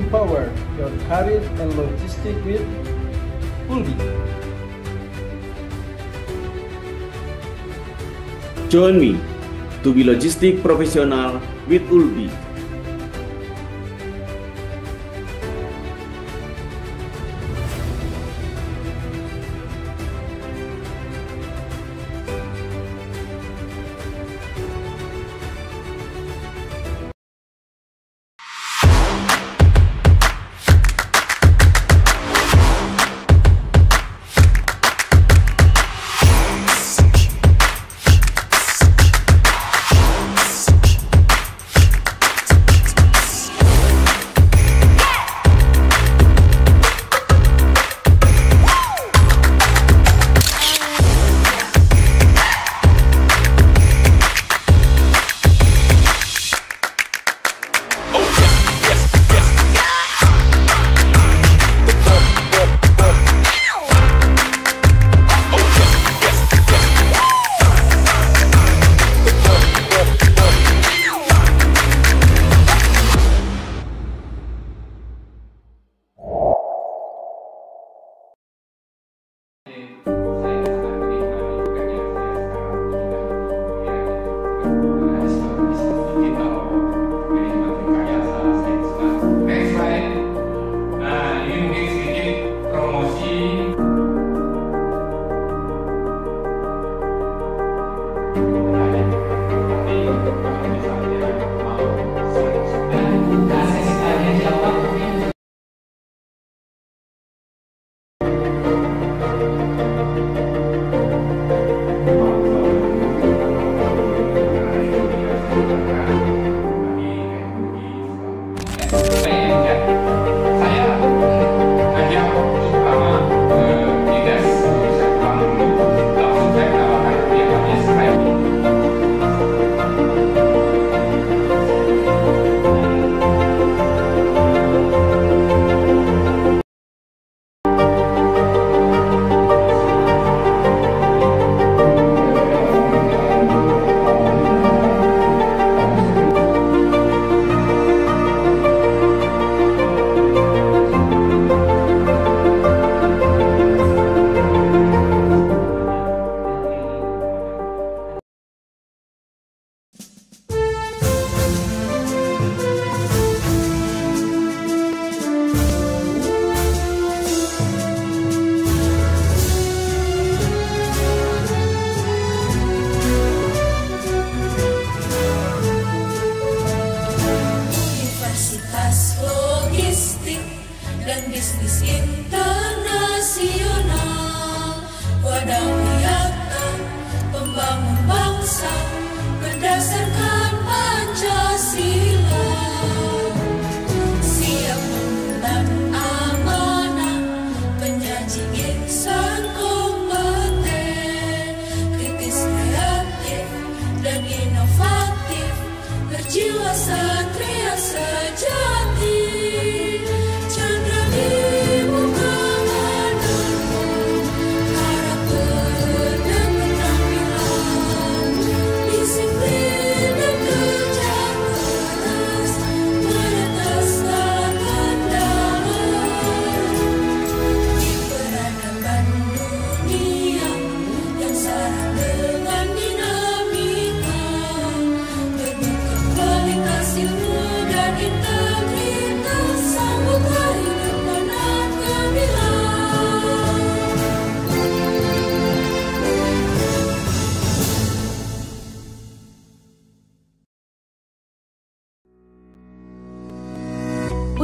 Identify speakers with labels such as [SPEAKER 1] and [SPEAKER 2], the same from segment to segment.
[SPEAKER 1] empower your career and logistic with ULBI.
[SPEAKER 2] Join me to be logistic professional with ULBI.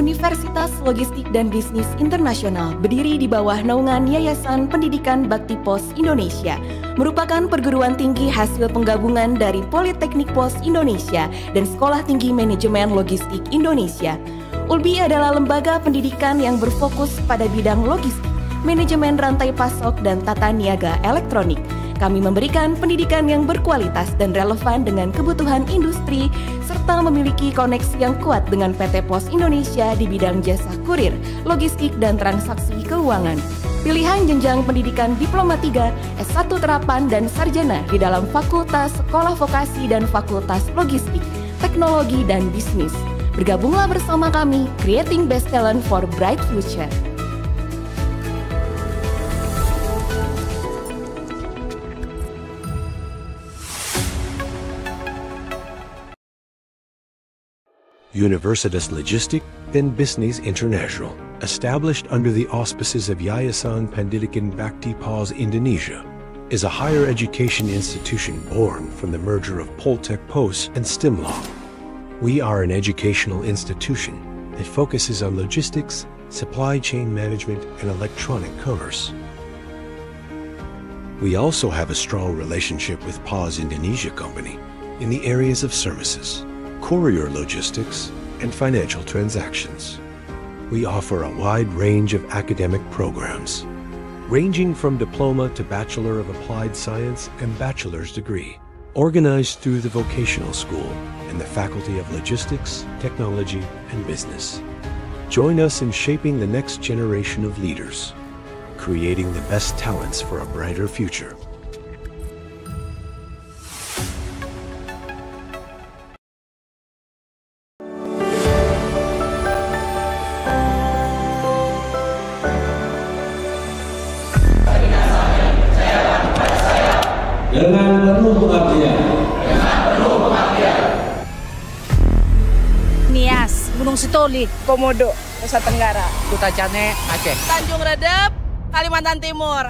[SPEAKER 3] Universitas Logistik dan Bisnis Internasional berdiri di bawah naungan Yayasan Pendidikan Bakti Pos Indonesia, merupakan perguruan tinggi hasil penggabungan dari Politeknik Pos Indonesia dan Sekolah Tinggi Manajemen Logistik Indonesia. ULBI adalah lembaga pendidikan yang berfokus pada bidang logistik, manajemen rantai pasok, dan tata niaga elektronik. Kami memberikan pendidikan yang berkualitas dan relevan dengan kebutuhan industri, serta memiliki koneksi yang kuat dengan PT Pos Indonesia di bidang jasa kurir, logistik, dan transaksi keuangan. Pilihan jenjang pendidikan Diploma 3, S1 Terapan, dan Sarjana di dalam Fakultas Sekolah Vokasi dan Fakultas Logistik, Teknologi, dan Bisnis. Bergabunglah bersama kami, Creating Best Talent for Bright Future.
[SPEAKER 4] UNIVERSITAS Logistik and Business International, established under the auspices of Yayasan Pendidikan Bakti Pos Indonesia, is a higher education institution born from the merger of Politeknik Pos and Stimlaw. We are an educational institution that focuses on logistics, supply chain management, and electronic commerce. We also have a strong relationship with POS Indonesia Company in the areas of services, courier logistics, and financial transactions. We offer a wide range of academic programs, ranging from diploma to Bachelor of Applied Science and bachelor's degree, organized through the vocational school and the Faculty of Logistics, Technology, and Business. Join us in shaping the next generation of leaders, creating the best talents for a brighter future.
[SPEAKER 1] Dengan penuh pengabdian.
[SPEAKER 5] Nias, Gunung Sitoli,
[SPEAKER 6] Komodo, Nusa Tenggara,
[SPEAKER 7] Kuta Cane, Aceh,
[SPEAKER 5] Tanjung Redep, Kalimantan Timur.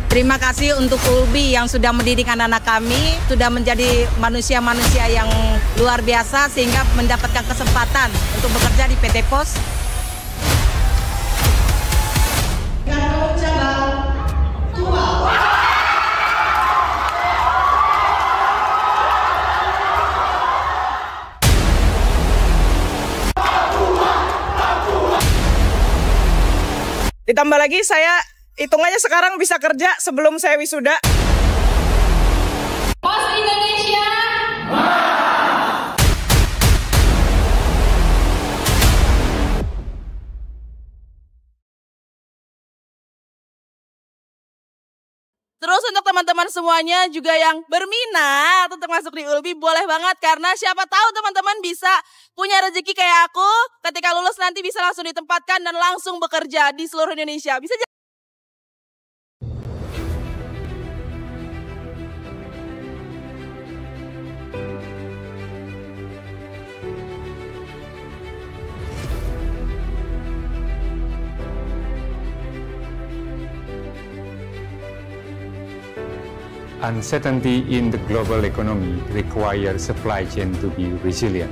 [SPEAKER 5] Terima kasih untuk ULBI yang sudah mendidik anak-anak kami, sudah menjadi manusia-manusia yang luar biasa sehingga mendapatkan kesempatan untuk bekerja di PT Pos.
[SPEAKER 6] Ditambah lagi saya hitungannya sekarang bisa kerja sebelum saya wisuda.
[SPEAKER 8] Pos Indonesia.
[SPEAKER 5] Terus untuk teman-teman semuanya juga yang berminat untuk masuk di ULBI boleh banget karena siapa tahu teman-teman bisa punya rezeki kayak aku ketika lulus nanti bisa langsung ditempatkan dan langsung bekerja di seluruh Indonesia. Bisa jadi.
[SPEAKER 9] Uncertainty in the global economy requires supply chain to be resilient.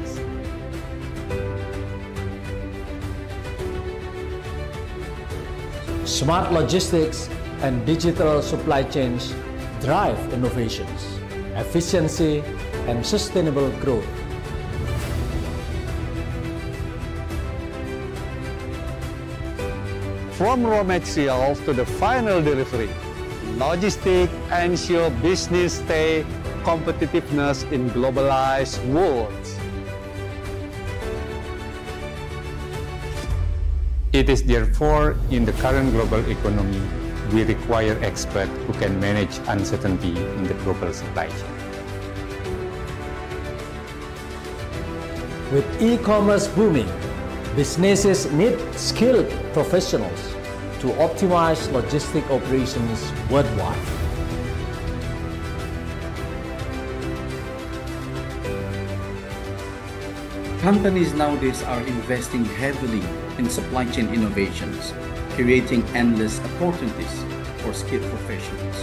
[SPEAKER 10] Smart logistics and digital supply chains drive innovations, efficiency, and sustainable growth.
[SPEAKER 11] From raw materials to the final delivery, logistics ensure business stay competitiveness in globalized world.
[SPEAKER 9] It is therefore in the current global economy we require experts who can manage uncertainty in the global supply chain.
[SPEAKER 10] With e-commerce booming, businesses need skilled professionals to optimize logistic operations worldwide.
[SPEAKER 12] Companies nowadays are investing heavily in supply chain innovations, creating endless opportunities for skilled professionals.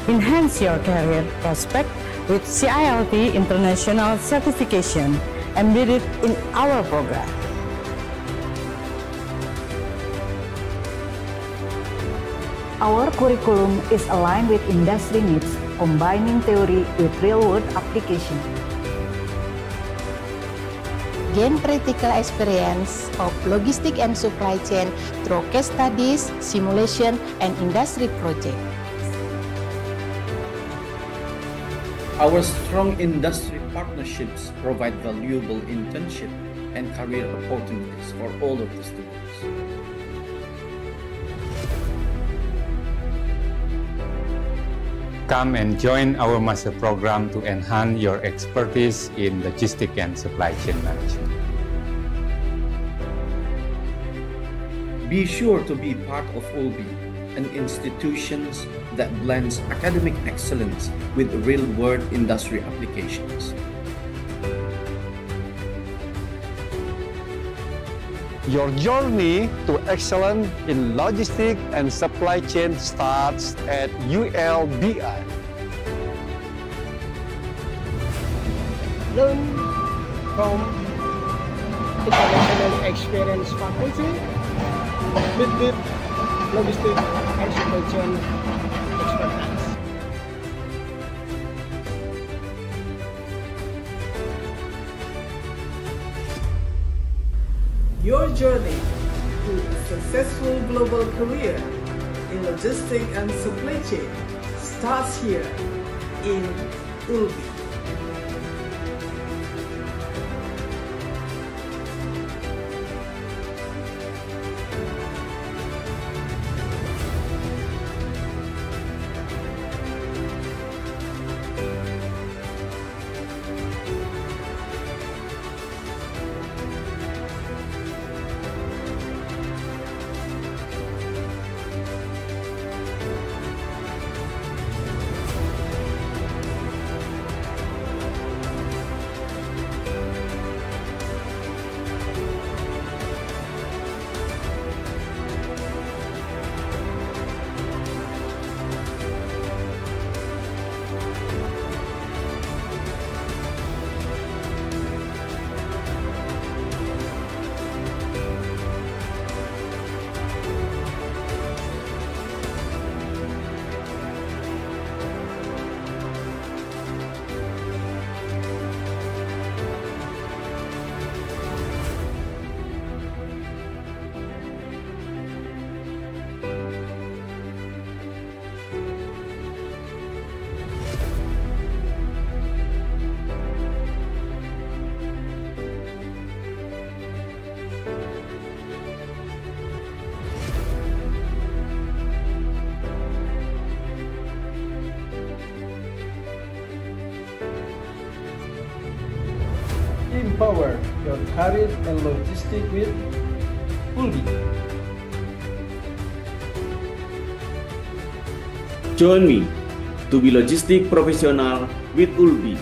[SPEAKER 13] Enhance your career prospect with CILT International Certification embedded in our program.
[SPEAKER 14] Our curriculum is aligned with industry needs, combining theory with real-world application.
[SPEAKER 15] Gain practical experience of logistic and supply chain through case studies, simulation, and industry projects.
[SPEAKER 12] Our strong industry partnerships provide valuable internship and career opportunities for all of the students.
[SPEAKER 9] Come and join our master program to enhance your expertise in logistics and supply chain management.
[SPEAKER 12] Be sure to be part of ULBI, an institution that blends academic excellence with real-world industry applications.
[SPEAKER 11] Your journey to excellence in logistics and supply chain starts at ULBI.
[SPEAKER 7] Learn from international experience faculty with deep logistic and supply chain expertise.
[SPEAKER 8] Your journey to a successful global career in logistics and supply chain starts here in ULBI.
[SPEAKER 1] Empower your career and logistics with ULBI.
[SPEAKER 2] Join me to be logistic professional with ULBI.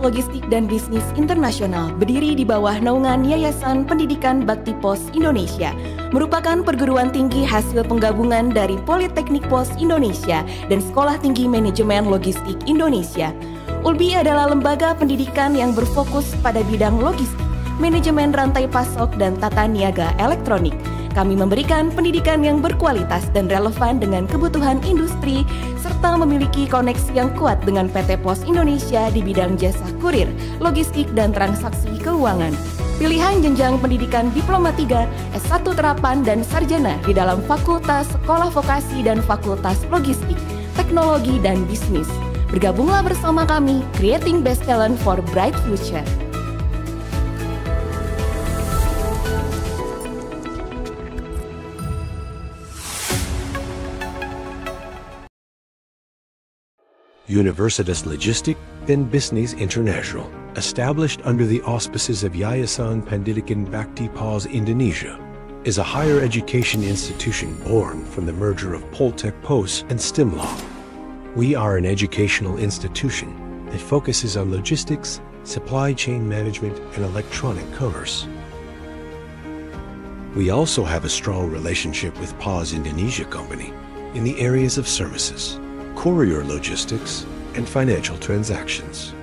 [SPEAKER 3] Logistik dan Bisnis Internasional berdiri di bawah naungan Yayasan Pendidikan Bakti Pos Indonesia, merupakan perguruan tinggi hasil penggabungan dari Politeknik Pos Indonesia dan Sekolah Tinggi Manajemen Logistik Indonesia. ULBI adalah lembaga pendidikan yang berfokus pada bidang logistik, manajemen rantai pasok, dan tata niaga elektronik. Kami memberikan pendidikan yang berkualitas dan relevan dengan kebutuhan industri, serta memiliki koneksi yang kuat dengan PT Pos Indonesia di bidang jasa kurir, logistik, dan transaksi keuangan. Pilihan jenjang pendidikan Diploma 3, S1 Terapan, dan Sarjana di dalam Fakultas Sekolah Vokasi dan Fakultas Logistik, Teknologi, dan Bisnis. Bergabunglah bersama kami, Creating Best Talent for Bright Future.
[SPEAKER 4] UNIVERSITAS Logistik and Bisnis International, established under the auspices of Yayasan Pendidikan Bakti Pos Indonesia, is a higher education institution born from the merger of Politeknik Pos and STIMLA. We are an educational institution that focuses on logistics, supply chain management, and electronic commerce. We also have a strong relationship with Pos Indonesia Company in the areas of services, courier logistics, and financial transactions.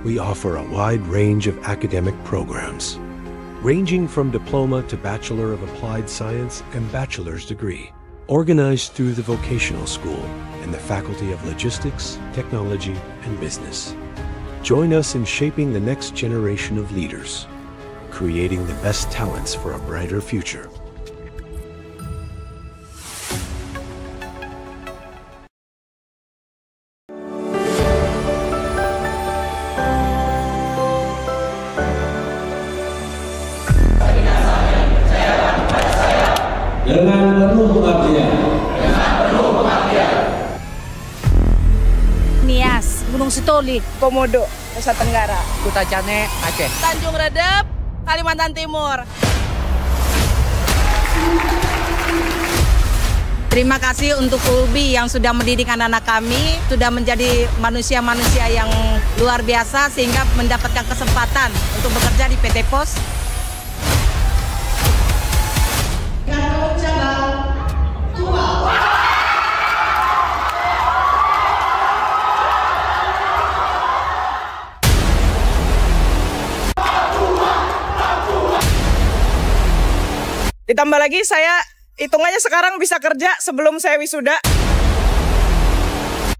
[SPEAKER 4] We offer a wide range of academic programs, ranging from diploma to Bachelor of Applied Science and bachelor's degree, organized through the vocational school and the Faculty of Logistics, Technology, and Business. Join us in shaping the next generation of leaders, creating the best talents for a brighter future.
[SPEAKER 16] Dengan penuh pengabdian.
[SPEAKER 6] Nias, Gunung Sitolik, Komodo, Nusa Tenggara,
[SPEAKER 17] Kuta Cane, Aceh,
[SPEAKER 5] Tanjung Redep, Kalimantan Timur.
[SPEAKER 17] Terima kasih untuk ULBI yang sudah mendidik anak-anak kami, sudah menjadi manusia-manusia yang luar biasa sehingga mendapatkan kesempatan untuk bekerja di PT Pos.
[SPEAKER 6] Ditambah lagi saya hitungannya sekarang bisa kerja sebelum saya wisuda.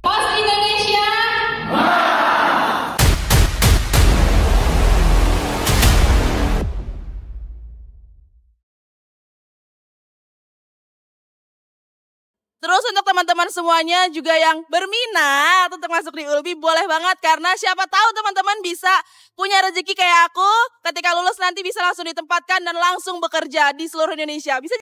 [SPEAKER 18] Pos Indonesia.
[SPEAKER 5] Terus untuk teman-teman semuanya juga yang berminat untuk masuk di ULBI boleh banget, karena siapa tahu teman-teman bisa punya rezeki kayak aku, ketika lulus nanti bisa langsung ditempatkan dan langsung bekerja di seluruh Indonesia. Bisa.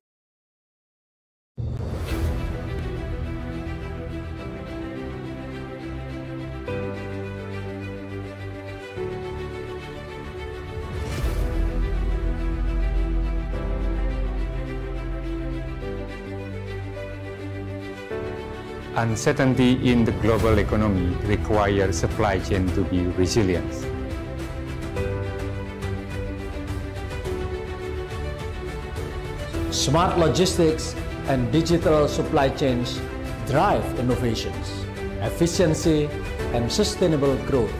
[SPEAKER 9] Uncertainty in the global economy requires supply chain to be resilient.
[SPEAKER 10] Smart logistics and digital supply chains drive innovations, efficiency, and sustainable growth.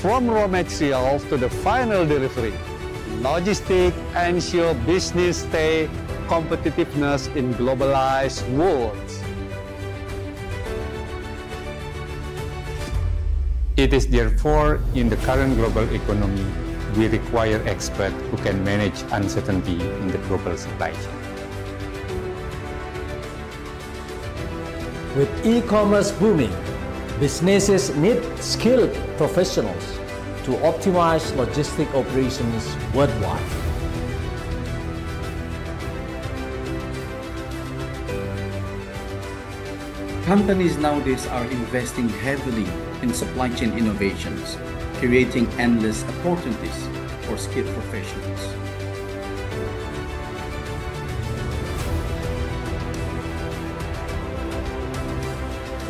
[SPEAKER 11] From raw materials to the final delivery, Logistik ensure business stay competitiveness in globalized world.
[SPEAKER 9] It is therefore in the current global economy, we require experts who can manage uncertainty in the global supply chain.
[SPEAKER 10] With e-commerce booming, businesses need skilled professionals to optimize logistic operations worldwide.
[SPEAKER 12] Companies nowadays are investing heavily in supply chain innovations, creating endless opportunities for skilled professionals.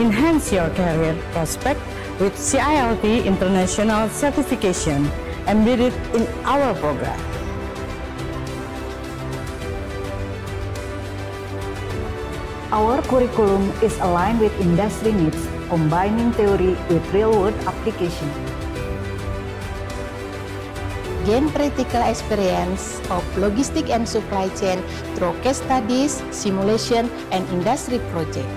[SPEAKER 13] Enhance your career prospect with CILT International Certification embedded in our program.
[SPEAKER 14] Our curriculum is aligned with industry needs, combining theory with real-world application.
[SPEAKER 15] Gain practical experience of logistic and supply chain through case studies, simulation, and industry projects.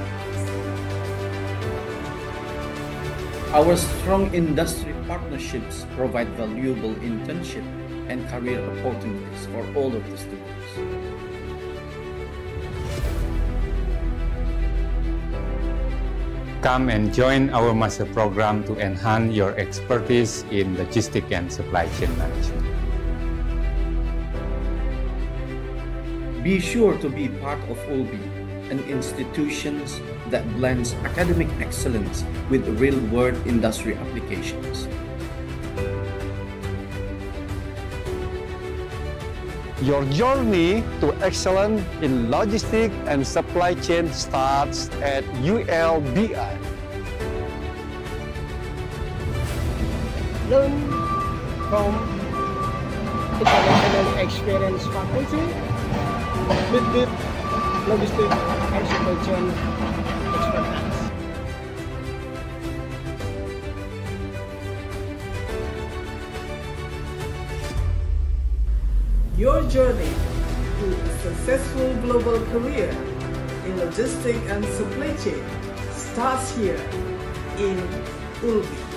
[SPEAKER 12] Our strong industry partnerships provide valuable internship and career opportunities for all of the students.
[SPEAKER 9] Come and join our master program to enhance your expertise in logistics and supply chain management.
[SPEAKER 12] Be sure to be part of ULBI, an institution that blends academic excellence with real-world industry applications.
[SPEAKER 11] Your journey to excellence in logistics and supply chain starts at ULBI.
[SPEAKER 7] Learn from international experience faculty with deep logistic and supply chain expertise.
[SPEAKER 8] Your journey to a successful global career in logistics and supply chain starts here in ULBI.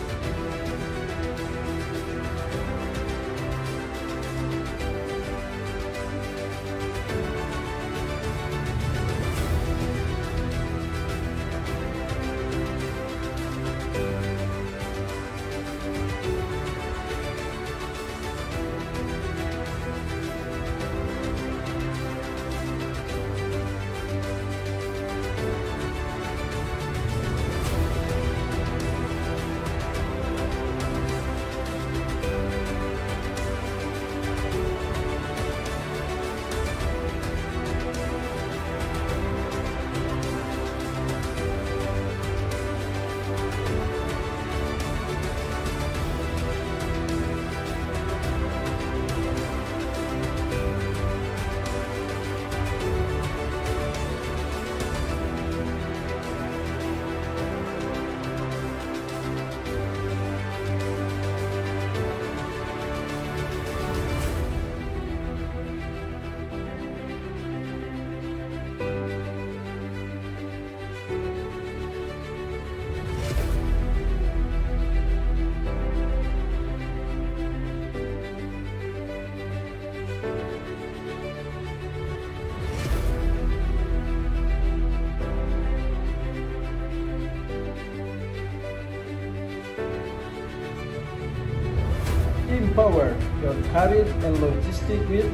[SPEAKER 1] Empower your career and logistics with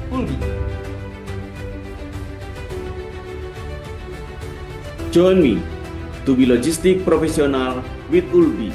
[SPEAKER 1] ULBI.
[SPEAKER 2] Join me to be logistic professional with ULBI.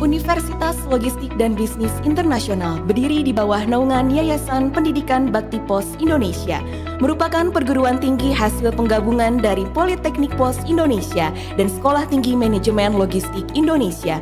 [SPEAKER 3] Universitas Logistik dan Bisnis Internasional berdiri di bawah naungan Yayasan Pendidikan Bakti Pos Indonesia, merupakan perguruan tinggi hasil penggabungan dari Politeknik Pos Indonesia dan Sekolah Tinggi Manajemen Logistik Indonesia.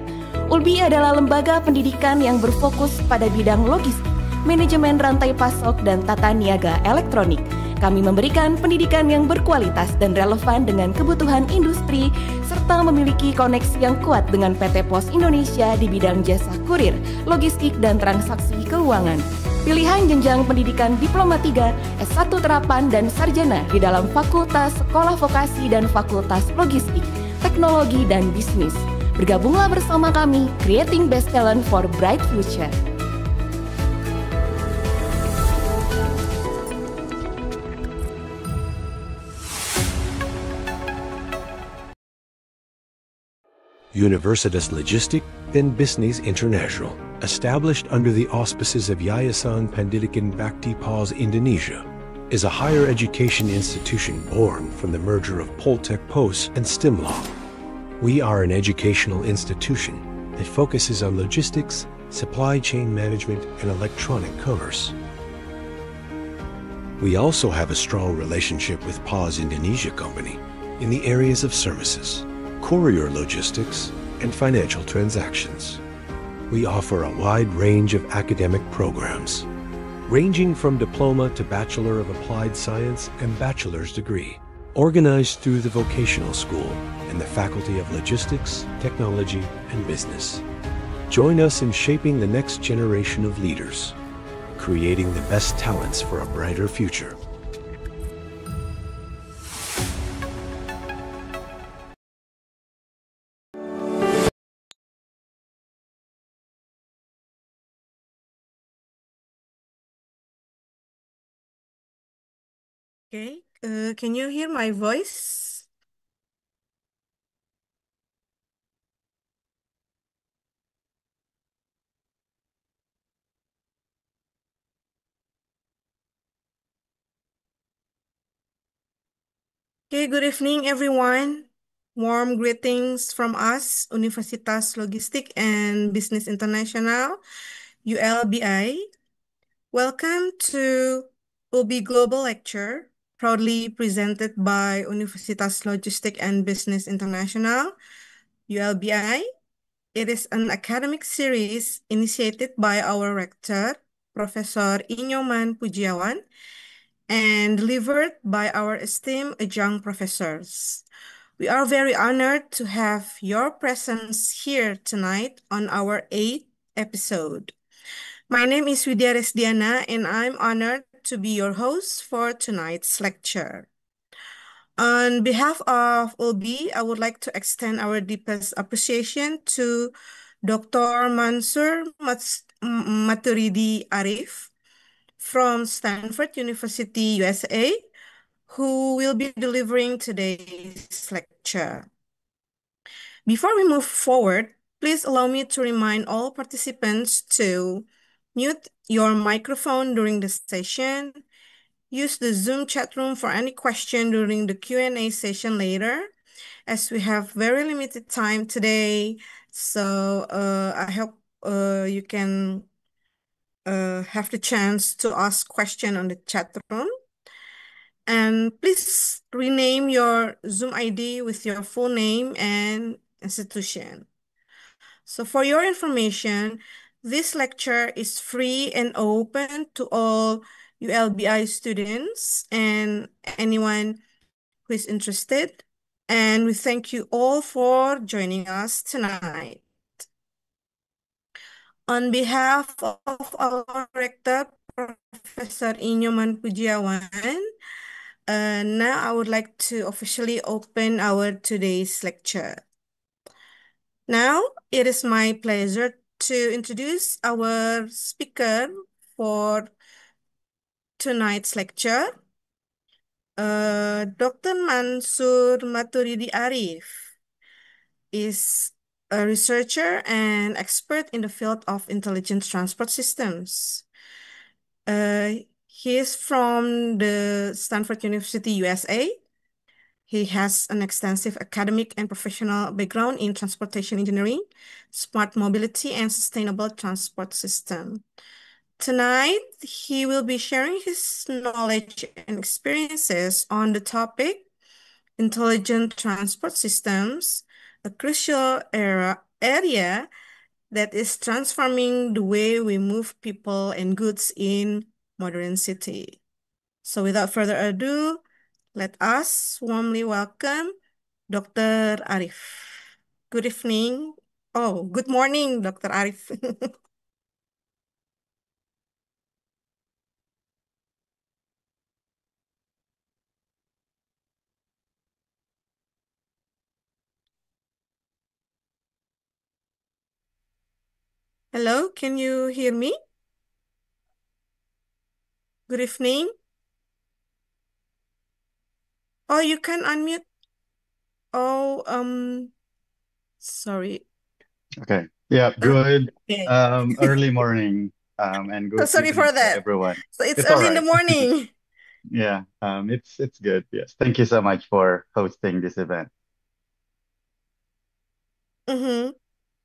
[SPEAKER 3] ULBI adalah lembaga pendidikan yang berfokus pada bidang logistik, manajemen rantai pasok, dan tata niaga elektronik. Kami memberikan pendidikan yang berkualitas dan relevan dengan kebutuhan industri, serta memiliki koneksi yang kuat dengan PT Pos Indonesia di bidang jasa kurir, logistik, dan transaksi keuangan. Pilihan jenjang pendidikan Diploma 3, S1 Terapan, dan Sarjana di dalam Fakultas Sekolah Vokasi dan Fakultas Logistik, Teknologi, dan Bisnis. Bergabunglah bersama kami, Creating Best Talent for Bright Future.
[SPEAKER 4] Universitas Logistik and Bisnis Internasional, established under the auspices of Yayasan Pendidikan Bakti Pos Indonesia, is a higher education institution born from the merger of Politeknik Pos and Stimlaw. We are an educational institution that focuses on logistics, supply chain management, and electronic commerce. We also have a strong relationship with Pos Indonesia Company in the areas of services, courier logistics, and financial transactions. We offer a wide range of academic programs, ranging from diploma to Bachelor of Applied Science and bachelor's degree, organized through the vocational school and the Faculty of Logistics, Technology, and Business. Join us in shaping the next generation of leaders, creating the best talents for a brighter future.
[SPEAKER 6] Okay, can you hear my voice? Okay, good evening, everyone. Warm greetings from us, Universitas Logistik and Bisnis Internasional, ULBI. Welcome to ULBI Global Lecture, proudly presented by Universitas Logistik and Bisnis Internasional, ULBI.
[SPEAKER 18] It is an academic series initiated by our rector, Professor Inyoman Pujiawan, and delivered by our esteemed adjunct professors. We are very honored to have your presence here tonight on our 8th episode. My name is Widya Resdiana, and I'm honored to be your host for tonight's lecture. On behalf of ULBI, I would like to extend our deepest appreciation to Dr. Mansur Maturidi Arief from Stanford University, USA, who will be delivering today's lecture. Before we move forward, please allow me to remind all participants to mute your microphone during the session. Use the Zoom chat room for any question during the Q&A session later, as we have very limited time today. So I hope you can have the chance to ask question on the chat room. And please rename your Zoom ID with your full name and institution. So for your information, this lecture is free and open to all ULBI students and anyone who is interested. And we thank you all for joining us tonight. On behalf of our rector, Professor Inyoman Pujiawan, now I would like to officially open our today's lecture. Now, it is my pleasure to introduce our speaker for tonight's lecture, Dr. Mansur Maturidi Arief is a researcher and expert in the field of intelligent transport systems. He is from the Stanford University, USA. He has an extensive academic and professional background in transportation engineering, smart mobility, and sustainable transport system. Tonight, he will be sharing his knowledge and experiences on the topic, intelligent transport systems, a crucial area that is transforming the way we move people and goods in modern city. So without further ado, let us warmly welcome Dr. Arief. Good evening. Oh, good morning, Dr. Arief. Hello, can you hear me? Good evening. Oh, you can unmute. Oh, sorry.
[SPEAKER 19] Okay. Yeah, good
[SPEAKER 18] Okay.
[SPEAKER 19] early morning and
[SPEAKER 18] So
[SPEAKER 19] good
[SPEAKER 18] sorry
[SPEAKER 19] evening
[SPEAKER 18] for
[SPEAKER 19] to
[SPEAKER 18] that.
[SPEAKER 19] everyone.
[SPEAKER 18] So it's
[SPEAKER 19] It's all
[SPEAKER 18] early in the
[SPEAKER 19] right.
[SPEAKER 18] morning.
[SPEAKER 19] Yeah, it's good. Yes. Thank you so much for hosting this event.
[SPEAKER 18] Mm-hmm.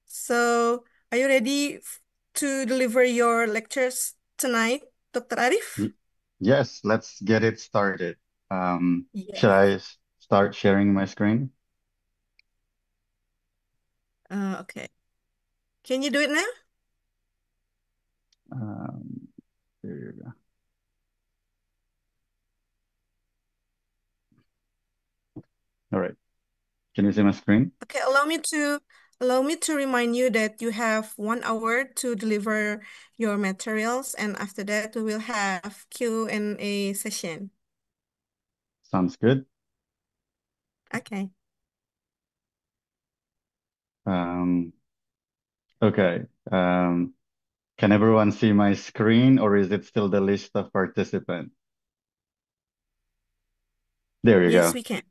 [SPEAKER 18] So are you ready to deliver your lectures tonight, Dr. Arief?
[SPEAKER 19] Yes, let's get it started.
[SPEAKER 18] Yes.
[SPEAKER 19] Should I start sharing my screen?
[SPEAKER 18] Okay. Can you do it now?
[SPEAKER 19] There you go. All right. Can you see my screen?
[SPEAKER 18] Okay, allow me to remind you that you have 1 hour to deliver your materials, and after that we will have Q&A session.
[SPEAKER 19] Sounds good.
[SPEAKER 18] Okay.
[SPEAKER 19] Okay. Can everyone see my screen, or is it still the list of participants? There you
[SPEAKER 18] Yes,
[SPEAKER 19] go.
[SPEAKER 18] we can.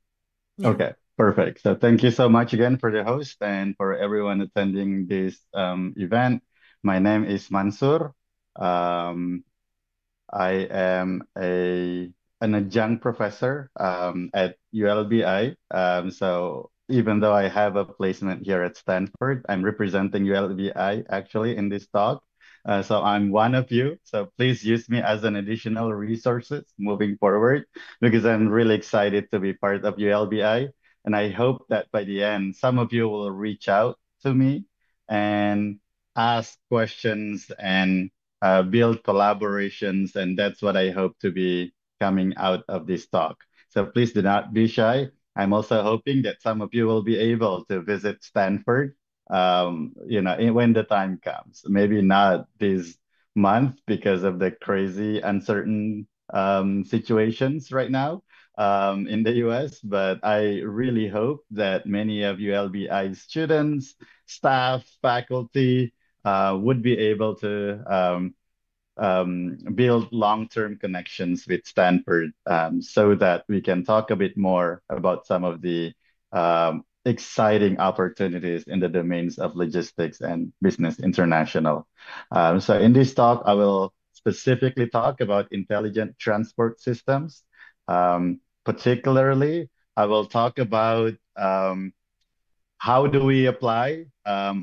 [SPEAKER 18] Yeah.
[SPEAKER 19] Okay, perfect. So thank you so much again for the host and for everyone attending this event. My name is Mansur. Um, I am an adjunct professor at ULBI. So even though I have a placement here at Stanford, I'm representing ULBI actually in this talk. So I'm one of you. So please use me as an additional resources moving forward because I'm really excited to be part of ULBI. And I hope that by the end, some of you will reach out to me and ask questions and build collaborations. And that's what I hope to be coming out of this talk. So please do not be shy. I'm also hoping that some of you will be able to visit Stanford, when the time comes. Maybe not this month because of the crazy, uncertain situations right now in the US, but I really hope that many of ULBI students, staff, faculty would be able to build long-term connections with Stanford so that we can talk a bit more about some of the exciting opportunities in the domains of logistics and business international. So in this talk, I will specifically talk about intelligent transport systems. Particularly, I will talk about how do we apply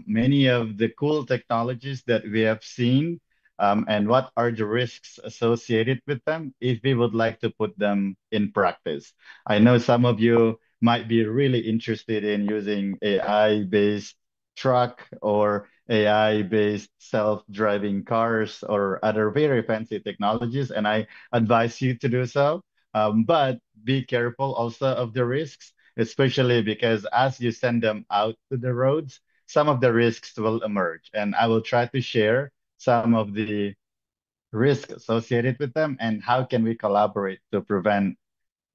[SPEAKER 19] many of the cool technologies that we have seen, and what are the risks associated with them if we would like to put them in practice. I know some of you might be really interested in using AI-based truck or AI-based self-driving cars or other very fancy technologies, and I advise you to do so. But be careful also of the risks, especially because as you send them out to the roads, some of the risks will emerge. And I will try to share some of the risks associated with them and how can we collaborate to prevent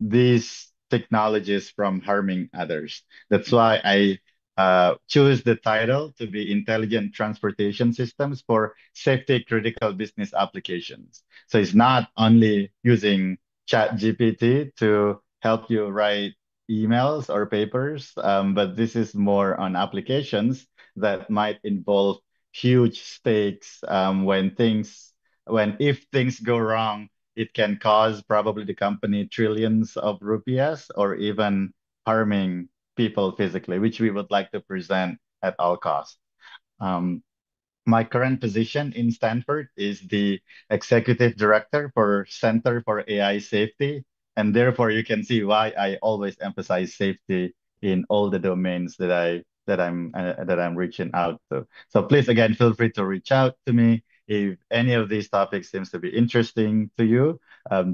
[SPEAKER 19] these technologies from harming others. That's why I choose the title to be Intelligent Transportation Systems for Safety Critical Business Applications. So it's not only using ChatGPT to help you write emails or papers, but this is more on applications that might involve huge stakes when if things go wrong, it can cause probably the company trillions of rupiahs or even harming people physically, which we would like to present at all costs. My current position in Stanford is the executive director for Center for AI Safety, and therefore you can see why I always emphasize safety in all the domains that I'm reaching out to. So please again feel free to reach out to me if any of these topics seems to be interesting to you.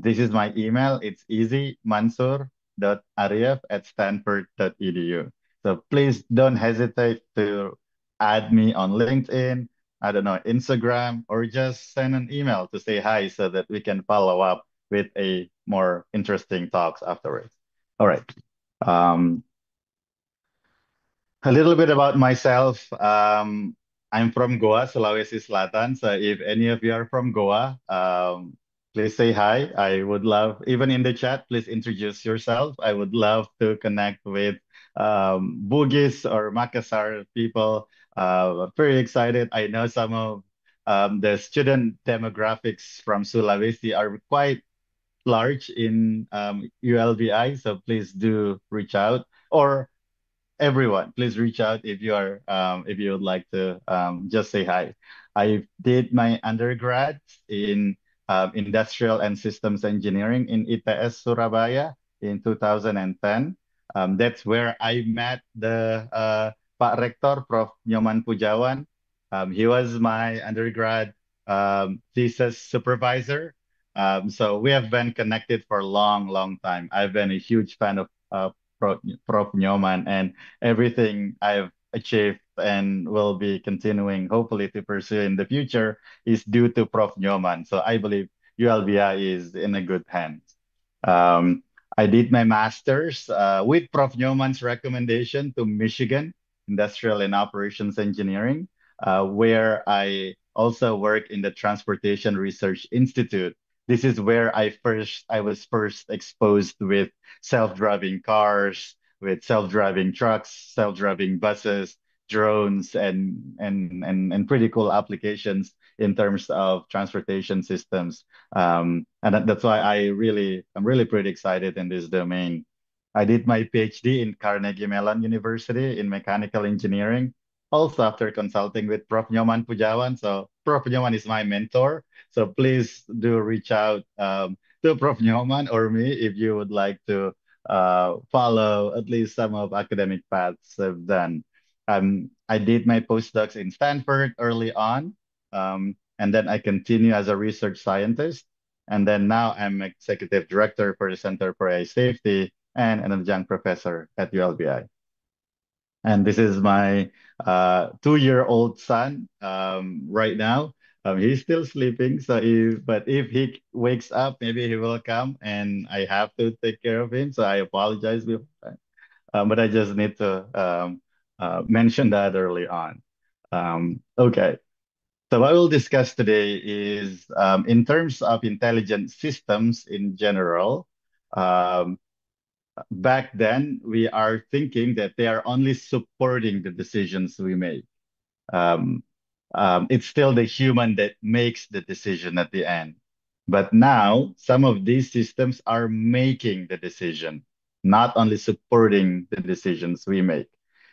[SPEAKER 19] This is my email. It's easy, mansur.arief@stanford.edu. So please don't hesitate to add me on LinkedIn, I don't know, Instagram, or just send an email to say hi so that we can follow up with a more interesting talks afterwards. All right. A little bit about myself. I'm from Goa, Sulawesi Selatan. So if any of you are from Goa, please say hi. I would love, even in the chat, please introduce yourself. I would love to connect with Bugis or Makassar people. Very excited. I know some of the student demographics from Sulawesi are quite large in ULBI, so please do reach out. Or everyone, please reach out if you would like to just say hi. I did my undergrad in industrial and systems engineering in ITS Surabaya in 2010. That's where I met the Pak Rektor, Prof. Nyoman Pujawan. He was my undergrad thesis supervisor. So we have been connected for a long, long time. I've been a huge fan of Prof. Nyoman, and everything I've achieved and will be continuing, hopefully, to pursue in the future is due to Prof. Nyoman. So I believe ULBI is in a good hands. I did my master's with Prof. Nyoman's recommendation to Michigan Industrial and Operations Engineering, where I also work in the Transportation Research Institute. This is where I was first exposed with self-driving cars, with self-driving trucks, self-driving buses, drones, and pretty cool applications in terms of transportation systems. And that's why I'm really pretty excited in this domain. I did my PhD in Carnegie Mellon University in mechanical engineering, also after consulting with Prof. Nyoman Pujawan. So Prof. Nyoman is my mentor. So please do reach out to Prof. Nyoman or me if you would like to follow at least some of academic paths I've done. I did my postdocs in Stanford early on, and then I continue as a research scientist. And then now I'm executive director for the Center for AI Safety and an adjunct professor at ULBI. And this is my 2-year-old son right now. He's still sleeping, so if he wakes up, maybe he will come, and I have to take care of him. So I apologize before that. But I just need to mention that early on. Okay. So what we'll discuss today is in terms of intelligent systems in general. Back then, we are thinking that they are only supporting the decisions we make. It's still the human that makes the decision at the end. But now, some of these systems are making the decision, not only supporting the decisions we make.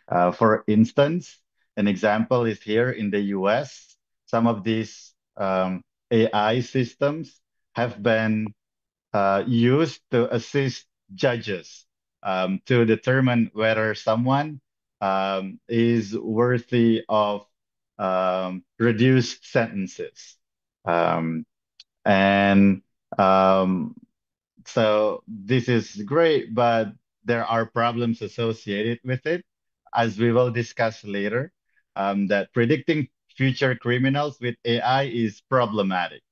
[SPEAKER 19] For instance, an example is here in the US. Some of these AI systems have been used to assist judges to determine whether someone is worthy of reduced sentences. And so this is great, but there are problems associated with it, as we will discuss later, that predicting future criminals with AI is problematic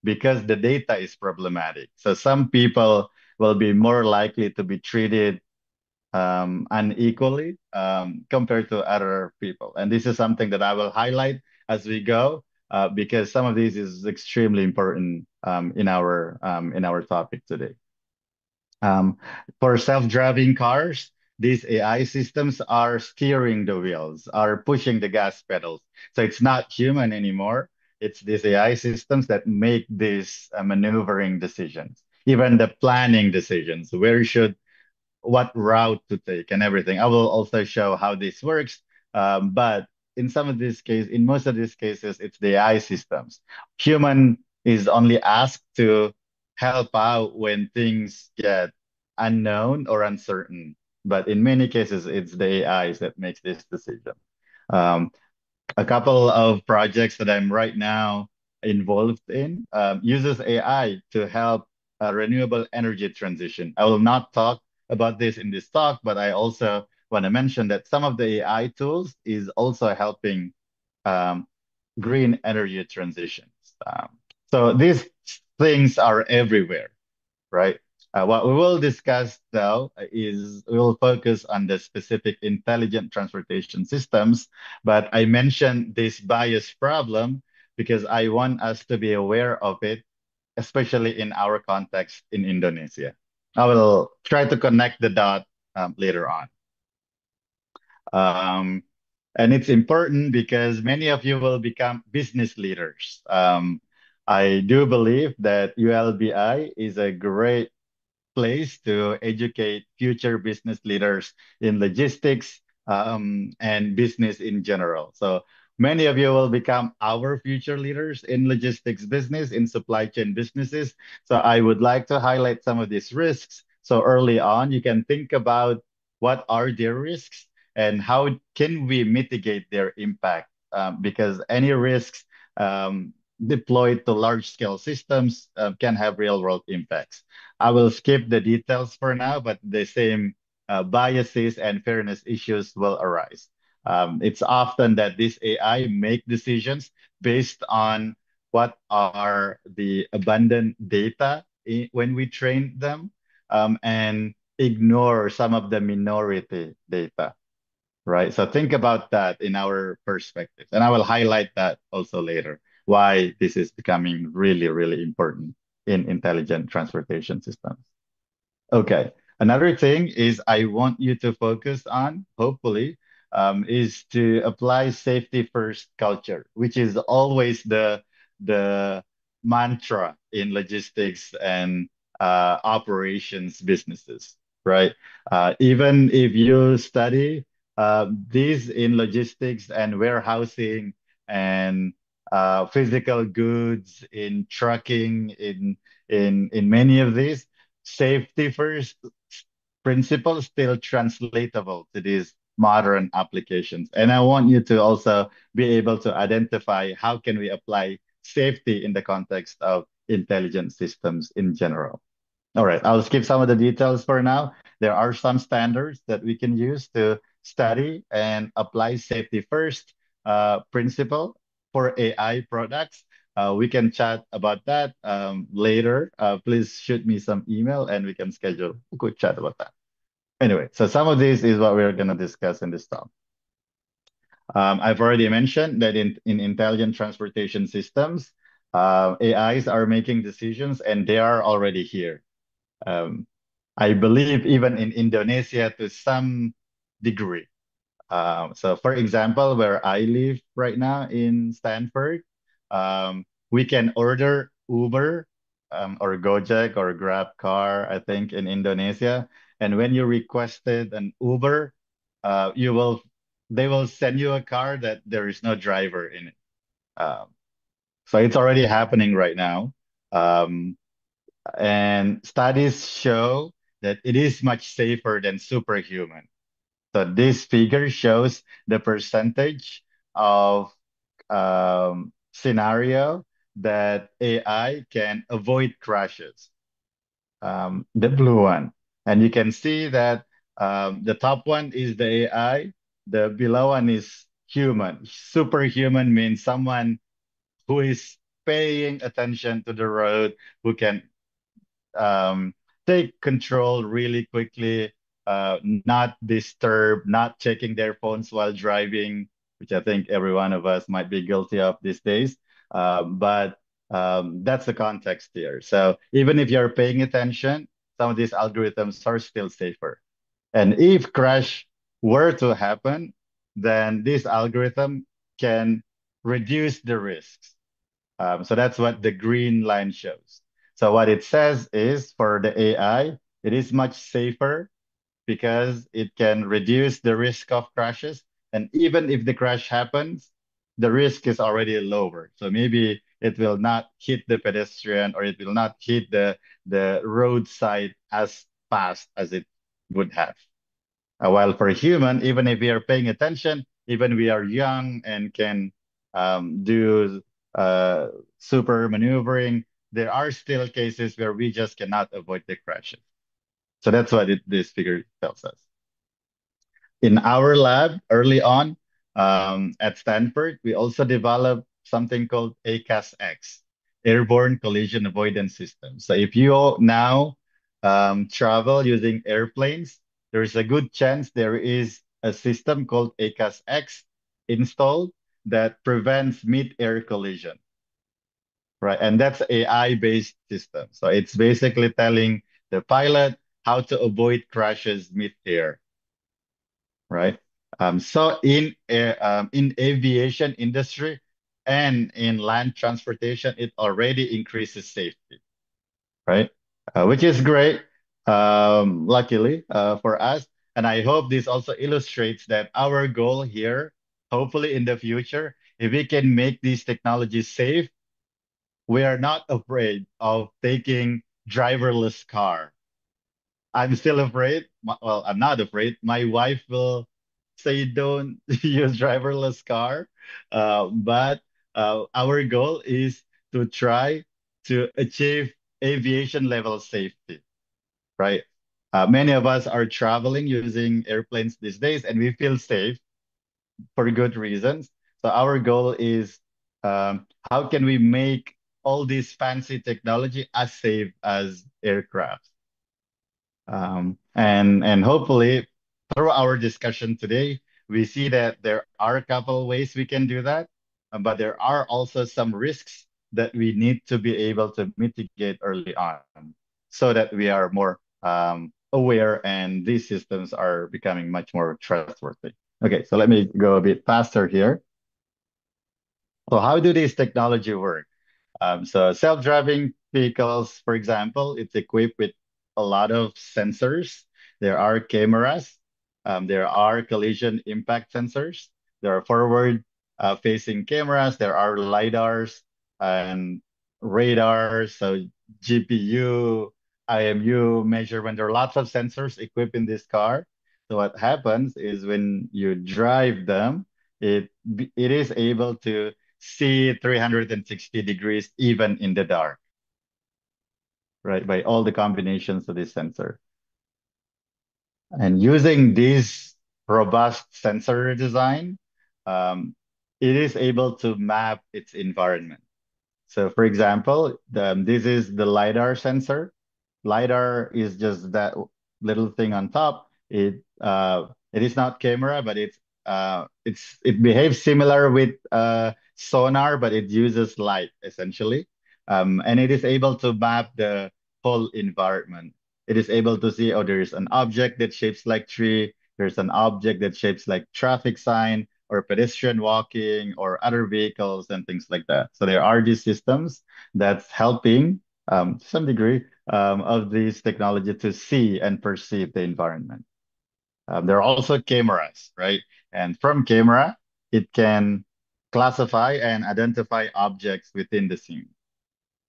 [SPEAKER 19] because the data is problematic. So some people will be more likely to be treated unequally compared to other people. And this is something that I will highlight as we go because some of these is extremely important in our topic today. For self-driving cars, these AI systems are steering the wheels, are pushing the gas pedals. So it's not human anymore. It's these AI systems that make these maneuvering decisions, even the planning decisions, what route to take and everything. I will also show how this works. But in most of these cases, it's the AI systems. Human is only asked to help out when things get unknown or uncertain. But in many cases, it's the AIs that makes this decision. A couple of projects that I'm right now involved in uses AI to help renewable energy transition. I will not talk about this in this talk, but I also want to mention that some of the AI tools is also helping green energy transitions. So these things are everywhere, right? What we will discuss though is we will focus on the specific intelligent transportation systems, but I mentioned this bias problem because I want us to be aware of it, especially in our context in Indonesia. I will try to connect the dot later on. And it's important because many of you will become business leaders. I do believe that ULBI is a great place to educate future business leaders in logistics and business in general. So many of you will become our future leaders in logistics business, in supply chain businesses. So I would like to highlight some of these risks. So early on, you can think about what are their risks and how can we mitigate their impact because any risks deployed to large-scale systems can have real-world impacts. I will skip the details for now, but the same biases and fairness issues will arise. It's often that this AI make decisions based on what are the abundant data when we train them and ignore some of the minority data, right? So think about that in our perspective. And I will highlight that also later, why this is becoming really, really important in intelligent transportation systems. Okay, another thing is I want you to focus on, hopefully, is to apply safety first culture, which is always the mantra in logistics and operations businesses, right? Even if you study these in logistics and warehousing and physical goods, in trucking, in many of these, safety first principles still translatable to these modern applications. And I want you to also be able to identify how can we apply safety in the context of intelligent systems in general. All right, I'll skip some of the details for now. There are some standards that we can use to study and apply safety first principle for AI products. We can chat about that later. Please shoot me some email and we can schedule a quick chat about that. Anyway, so some of this is what we're going to discuss in this talk. I've already mentioned that in intelligent transportation systems, AIs are making decisions and they are already here. I believe even in Indonesia to some degree. So for example, where I live right now in Stanford, we can order Uber or Gojek or Grab car, I think in Indonesia. And when you requested an Uber, they will send you a car that there is no driver in it. So it's already happening right now. And studies show that it is much safer than superhuman. So this figure shows the percentage of scenario that AI can avoid crashes. The blue one. And you can see that the top one is the AI, the below one is human. Superhuman means someone who is paying attention to the road, who can take control really quickly, not disturb, not checking their phones while driving, which I think every one of us might be guilty of these days. But that's the context here. So even if you're paying attention, some of these algorithms are still safer. And if crash were to happen, then this algorithm can reduce the risks. So that's what the green line shows. So what it says is for the AI, it is much safer because it can reduce the risk of crashes. And even if the crash happens, the risk is already lower. So maybe it will not hit the pedestrian or it will not hit the roadside as fast as it would have. While for a human, even if we are paying attention, even we are young and can do super maneuvering, there are still cases where we just cannot avoid the crashes. So that's what this figure tells us. In our lab, early on at Stanford, we also developed something called ACAS-X, Airborne Collision Avoidance System. So if you now travel using airplanes, there is a good chance there is a system called ACAS-X installed that prevents mid-air collision. Right, and that's AI-based system. So it's basically telling the pilot how to avoid crashes mid-air. Right. So in aviation industry and in land transportation, it already increases safety. Right, which is great. Luckily for us, and I hope this also illustrates that our goal here, hopefully in the future, if we can make these technologies safe, we are not afraid of taking driverless car. I'm still afraid. Well, I'm not afraid. My wife will say don't use driverless car. But our goal is to try to achieve aviation level safety, right? Many of us are traveling using airplanes these days and we feel safe for good reasons. So our goal is how can we make all this fancy technology as safe as aircraft? And hopefully through our discussion today, we see that there are a couple ways we can do that, but there are also some risks that we need to be able to mitigate early on so that we are more aware and these systems are becoming much more trustworthy. Okay, so let me go a bit faster here. So how do these technology work? So self-driving vehicles, for example, it's equipped with a lot of sensors. There are cameras. There are collision impact sensors. There are forward facing cameras. There are LiDARs and radars. So GPU, IMU measurement. There are lots of sensors equipped in this car. So what happens is when you drive them, it is able to see 360 degrees even in the dark, right? By all the combinations of this sensor. And using this robust sensor design, it is able to map its environment. So for example, this is the LiDAR sensor. LiDAR is just that little thing on top. It is not camera, but it behaves similar with sonar, but it uses light essentially. And it is able to map the whole environment. It is able to see, oh, there's an object that shapes like tree, there's an object that shapes like traffic sign, or pedestrian walking, or other vehicles and things like that. So there are these systems that's helping to some degree of this technology to see and perceive the environment. There are also cameras, right? And from camera, it can classify and identify objects within the scene,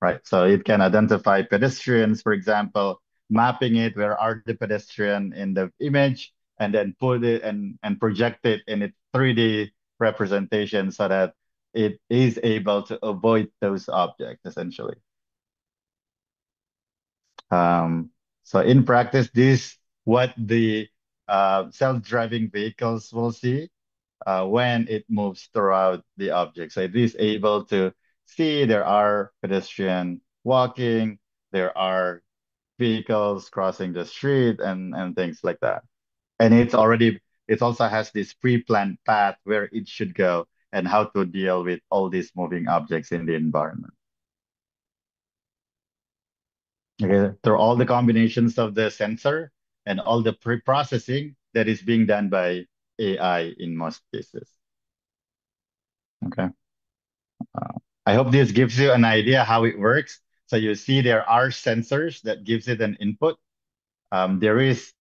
[SPEAKER 19] right? So it can identify pedestrians, for example, mapping it, where are the pedestrian in the image, and then put it and project it in its 3D representation so that it is able to avoid those objects, essentially. So in practice, this what the self-driving vehicles will see when it moves throughout the object. So it is able to see there are pedestrian walking, there are vehicles crossing the street, and things like that. And it also has this pre-planned path where it should go and how to deal with all these moving objects in the environment. Okay, through all the combinations of the sensor and all the pre-processing that is being done by AI in most cases. Okay. I hope this gives you an idea how it works. So you see there are sensors that gives it an input. There is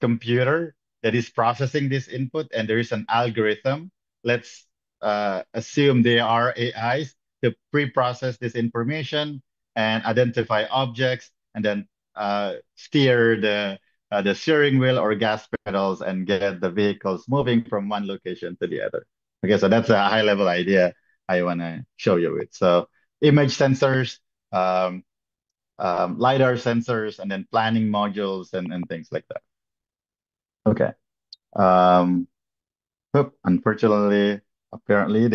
[SPEAKER 19] computer that is processing this input, and there is an algorithm. Let's assume they are AIs to pre-process this information and identify objects, and then steer the steering wheel or gas pedals and get the vehicles moving from one location to the other. Okay, so that's a high-level idea I want to show you with. So image sensors, LiDAR sensors, and then planning modules and things like that. Okay. Unfortunately, apparently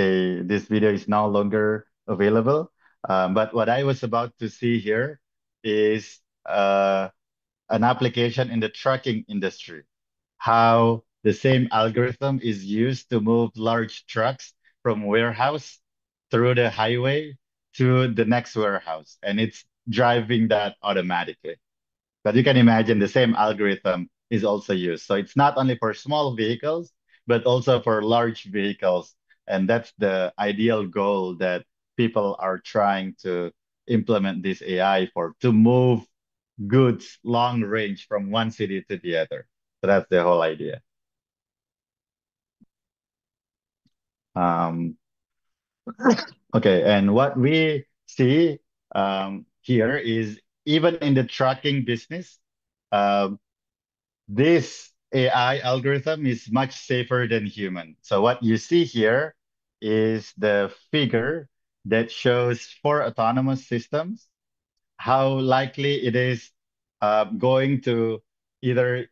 [SPEAKER 19] this video is no longer available. But what I was about to see here is an application in the trucking industry. How the same algorithm is used to move large trucks from warehouse through the highway to the next warehouse, and it's driving that automatically. But you can imagine the same algorithm is also used. So it's not only for small vehicles, but also for large vehicles. And that's the ideal goal that people are trying to implement this AI for, to move goods long range from one city to the other. So that's the whole idea. Okay, and what we see here is even in the trucking business, this AI algorithm is much safer than human. So what you see here is the figure that shows for autonomous systems, how likely it is going to either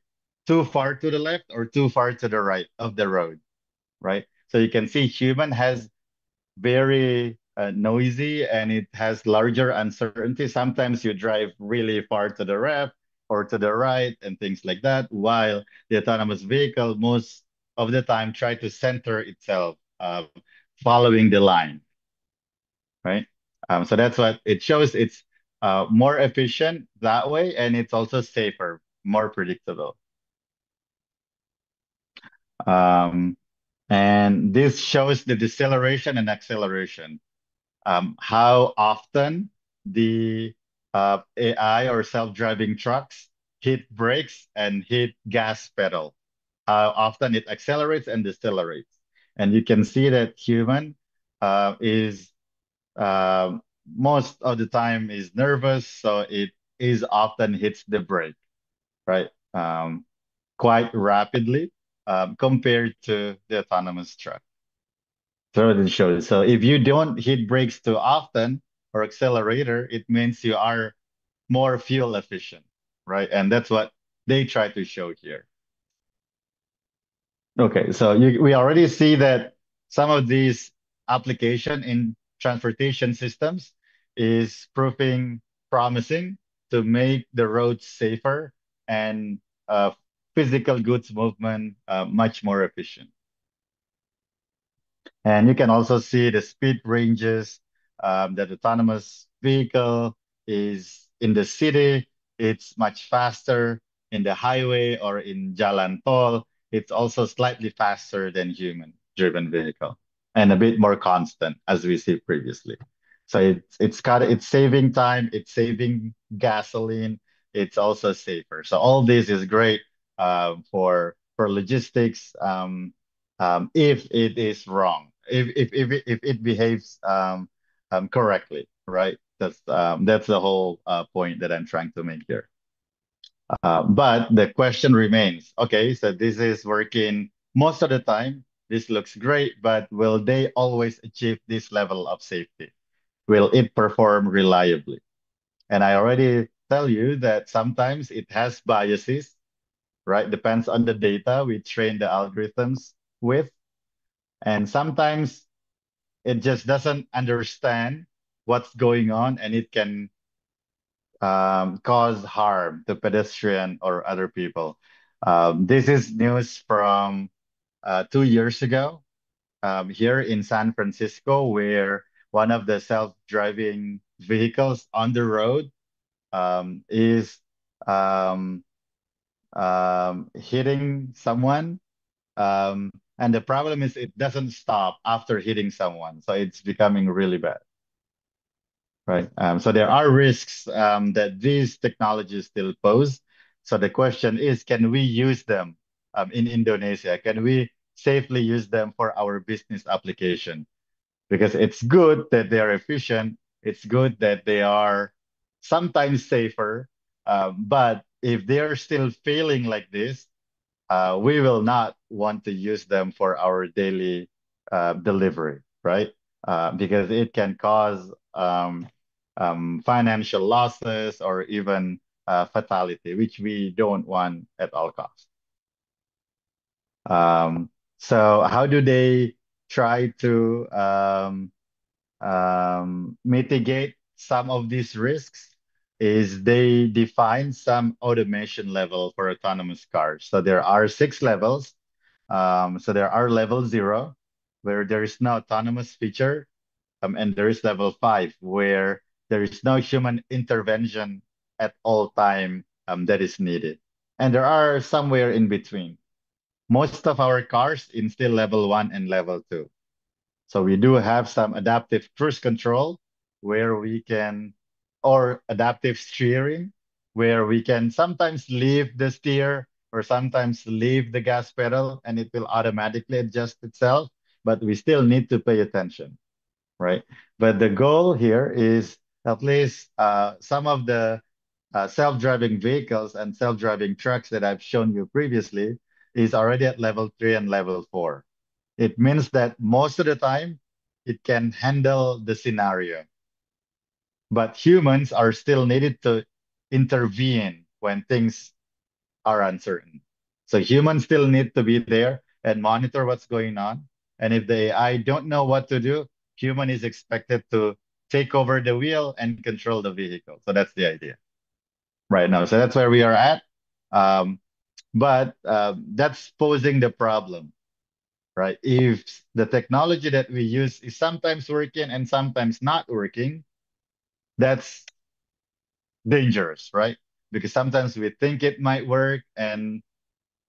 [SPEAKER 19] too far to the left or too far to the right of the road, right? So you can see human has very noisy and it has larger uncertainty. Sometimes you drive really far to the left or to the right and things like that, while the autonomous vehicle most of the time try to center itself following the line, right? So that's what it shows. It's more efficient that way, and it's also safer, more predictable. And this shows the deceleration and acceleration. How often the AI or self-driving trucks hit brakes and hit gas pedal, how often it accelerates and decelerates. And you can see that human is most of the time is nervous, so it is often hits the brake, right? quite rapidly compared to the autonomous truck. So it shows. So if you don't hit brakes too often or accelerator, it means you are more fuel efficient, right? And that's what they try to show here. Okay, so we already see that some of these application in transportation systems is proving promising to make the roads safer and physical goods movement much more efficient. And you can also see the speed ranges that autonomous vehicle is in the city. It's much faster in the highway or in Jalan Tol. It's also slightly faster than human-driven vehicle and a bit more constant as we see previously. So it's saving time, it's saving gasoline, it's also safer. So all this is great for logistics if it is wrong. If it behaves correctly, right? That's the whole point that I'm trying to make here. But the question remains, okay, so this is working most of the time. This looks great, but will they always achieve this level of safety? Will it perform reliably? And I already tell you that sometimes it has biases, right? Depends on the data we train the algorithms with. And sometimes it just doesn't understand what's going on and it can cause harm to pedestrian or other people. This is news from 2 years ago here in San Francisco, where one of the self-driving vehicles on the road is hitting someone. And the problem is it doesn't stop after hitting someone. So it's becoming really bad. Right. So there are risks that these technologies still pose. So the question is, can we use them in Indonesia? Can we safely use them for our business application? Because it's good that they are efficient. It's good that they are sometimes safer. But if they are still failing like this, we will not want to use them for our daily delivery, right? Because it can cause financial losses or even fatality, which we don't want at all costs. So how do they try to mitigate some of these risks? Is they define some automation level for autonomous cars. So there are 6 levels. So there are level 0, where there is no autonomous feature, and there is level 5, where there is no human intervention at all time that is needed. And there are somewhere in between. Most of our cars in still level 1 and level 2. So we do have some adaptive cruise control where we can, or adaptive steering, where we can sometimes leave the steer or sometimes leave the gas pedal and it will automatically adjust itself, but we still need to pay attention, right? But the goal here is at least some of the self-driving vehicles and self-driving trucks that I've shown you previously is already at level 3 and level 4. It means that most of the time it can handle the scenario. But humans are still needed to intervene when things are uncertain. So humans still need to be there and monitor what's going on. And if the AI don't know what to do, human is expected to take over the wheel and control the vehicle. So that's the idea right now. So that's where we are at. But that's posing the problem, right? If the technology that we use is sometimes working and sometimes not working, that's dangerous, right? Because sometimes we think it might work and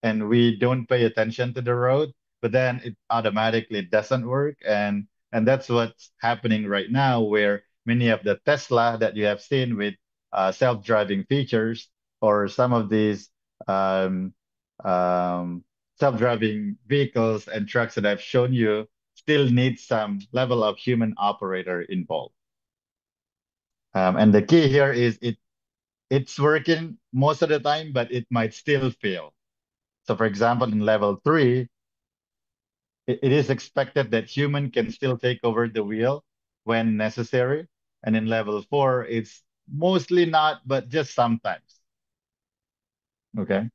[SPEAKER 19] we don't pay attention to the road, but then it automatically doesn't work. And that's what's happening right now, where many of the Tesla that you have seen with self-driving features or some of these self-driving vehicles and trucks that I've shown you still need some level of human operator involved. And the key here is it's working most of the time, but it might still fail. So for example, in level 3, it is expected that human can still take over the wheel when necessary. And in level 4, it's mostly not, but just sometimes. Okay.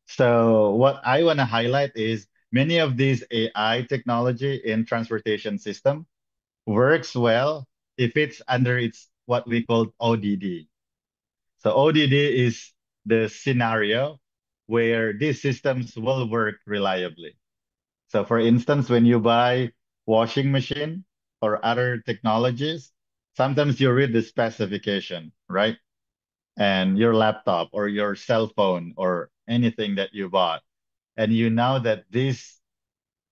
[SPEAKER 19] So what I want to highlight is many of these AI technology in transportation system works well if it's under its what we call ODD. So ODD is the scenario where these systems will work reliably. So for instance, when you buy washing machine or other technologies, sometimes you read the specification, right? And your laptop or your cell phone or anything that you bought, and you know that this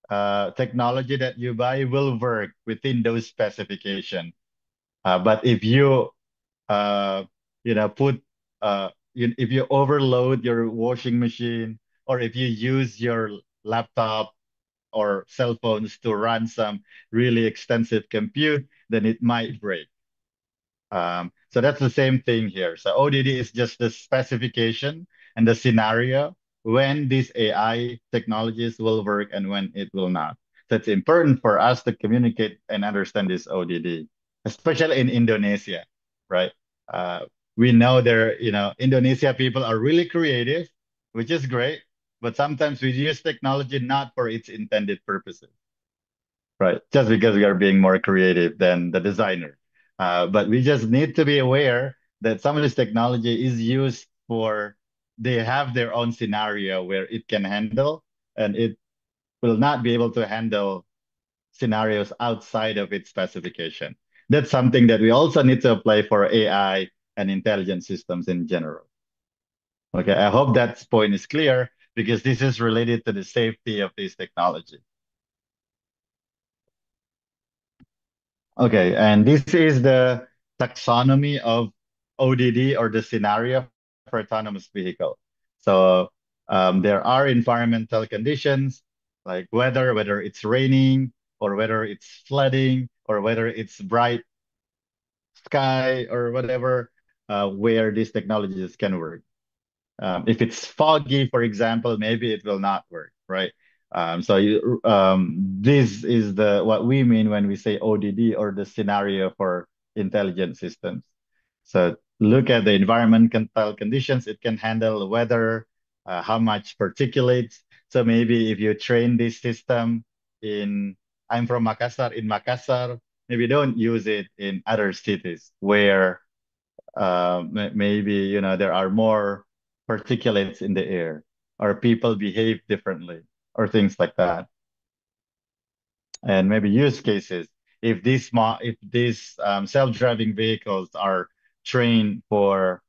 [SPEAKER 19] technology that you buy will work within those specifications. But if you put if you overload your washing machine, or if you use your laptop or cell phones to run some really extensive compute, then it might break. So that's the same thing here. So ODD is just the specification and the scenario when these AI technologies will work and when it will not. So it's important for us to communicate and understand this ODD, especially in Indonesia, right? We know Indonesia people are really creative, which is great, but sometimes we use technology not for its intended purposes, right? Just because we are being more creative than the designer. But we just need to be aware that some of this technology is used they have their own scenario where it can handle, and it will not be able to handle scenarios outside of its specification. That's something that we also need to apply for AI and intelligent systems in general. Okay, I hope that point is clear because this is related to the safety of this technology. Okay, and this is the taxonomy of ODD, or the scenario for autonomous vehicle. So there are environmental conditions like weather, whether it's raining or whether it's flooding or whether it's bright sky or whatever, where these technologies can work. If it's foggy, for example, maybe it will not work, right? This is what we mean when we say ODD, or the scenario for intelligent systems. So look at the environmental conditions it can handle, weather, how much particulates. So maybe if you train this system I'm from Makassar, in Makassar, maybe don't use it in other cities where maybe there are more particulates in the air, or people behave differently, or things like that. And maybe use cases. If these self-driving vehicles are trained for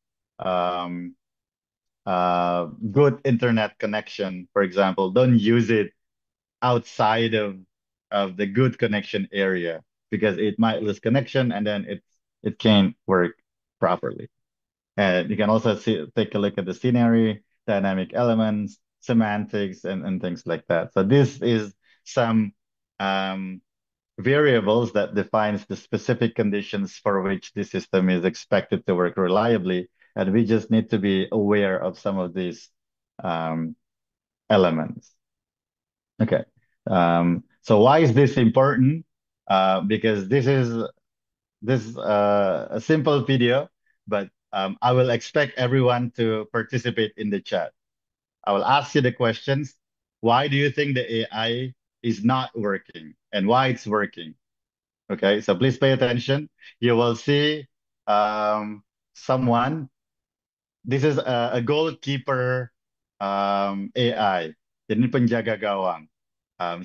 [SPEAKER 19] good internet connection, for example, don't use it outside of the good connection area, because it might lose connection and then it can't work properly. And you can also take a look at the scenery, dynamic elements, semantics, and things like that. So this is some variables that defines the specific conditions for which the system is expected to work reliably. And we just need to be aware of some of these elements. Okay. So why is this important? Because this is a simple video, but I will expect everyone to participate in the chat. I will ask you the questions. Why do you think the AI is not working, and why it's working? Okay, so please pay attention. You will see someone. This is a goalkeeper AI. Ini penjaga gawang.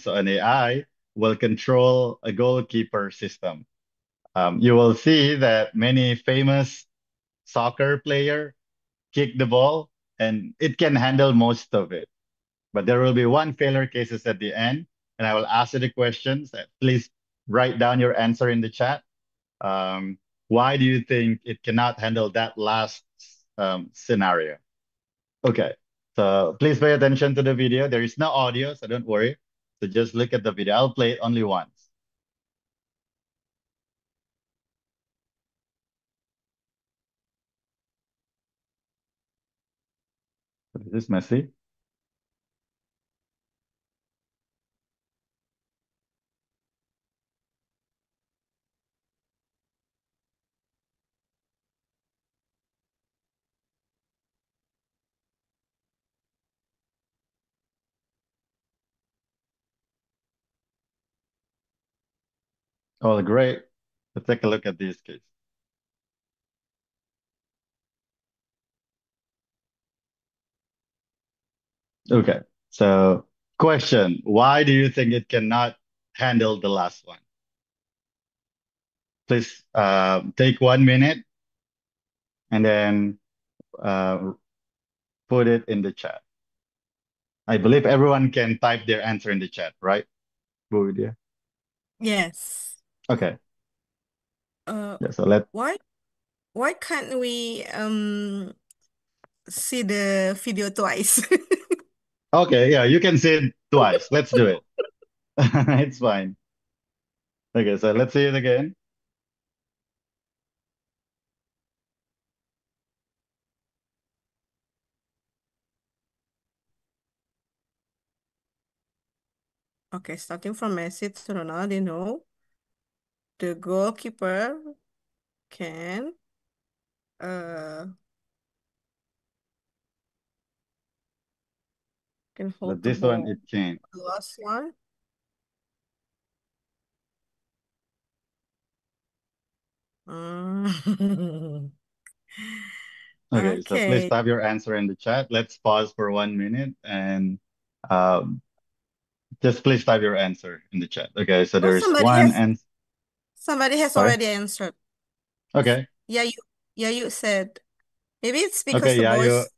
[SPEAKER 19] So an AI will control a goalkeeper system. You will see that many famous soccer player kick the ball and it can handle most of it. But there will be one failure cases at the end, and I will ask you the questions. Please write down your answer in the chat. Why do you think it cannot handle that last scenario? Okay, so please pay attention to the video. There is no audio, so don't worry. So just look at the video. I'll play it only once. Is this messy? Oh, great. Let's take a look at these cases. Okay, so question, why do you think it cannot handle the last one? Please take 1 minute and then uh, put it in the chat. I believe everyone can type their answer in the chat, right, Bu Widya?
[SPEAKER 18] Yes.
[SPEAKER 19] Okay,
[SPEAKER 18] Uh,
[SPEAKER 19] yeah, so let
[SPEAKER 18] why can't we see the video twice?
[SPEAKER 19] okay, yeah, you can say it twice. Let's do it. It's fine. Okay, so let's see it again.
[SPEAKER 18] Okay, starting from Messi to Ronaldinho, the goalkeeper can hold
[SPEAKER 19] But
[SPEAKER 18] the
[SPEAKER 19] this one,
[SPEAKER 18] ball.
[SPEAKER 19] it can't.
[SPEAKER 18] The last one.
[SPEAKER 19] Okay, so please
[SPEAKER 18] Okay.
[SPEAKER 19] type your answer in the chat. Let's pause for 1 minute and um, just please type your answer in the chat. Okay, so
[SPEAKER 18] Oh,
[SPEAKER 19] there's one and
[SPEAKER 18] somebody has
[SPEAKER 19] sorry.
[SPEAKER 18] already answered.
[SPEAKER 19] Okay.
[SPEAKER 18] Yeah, you said maybe it's because
[SPEAKER 19] Okay,
[SPEAKER 18] the
[SPEAKER 19] yeah,
[SPEAKER 18] voice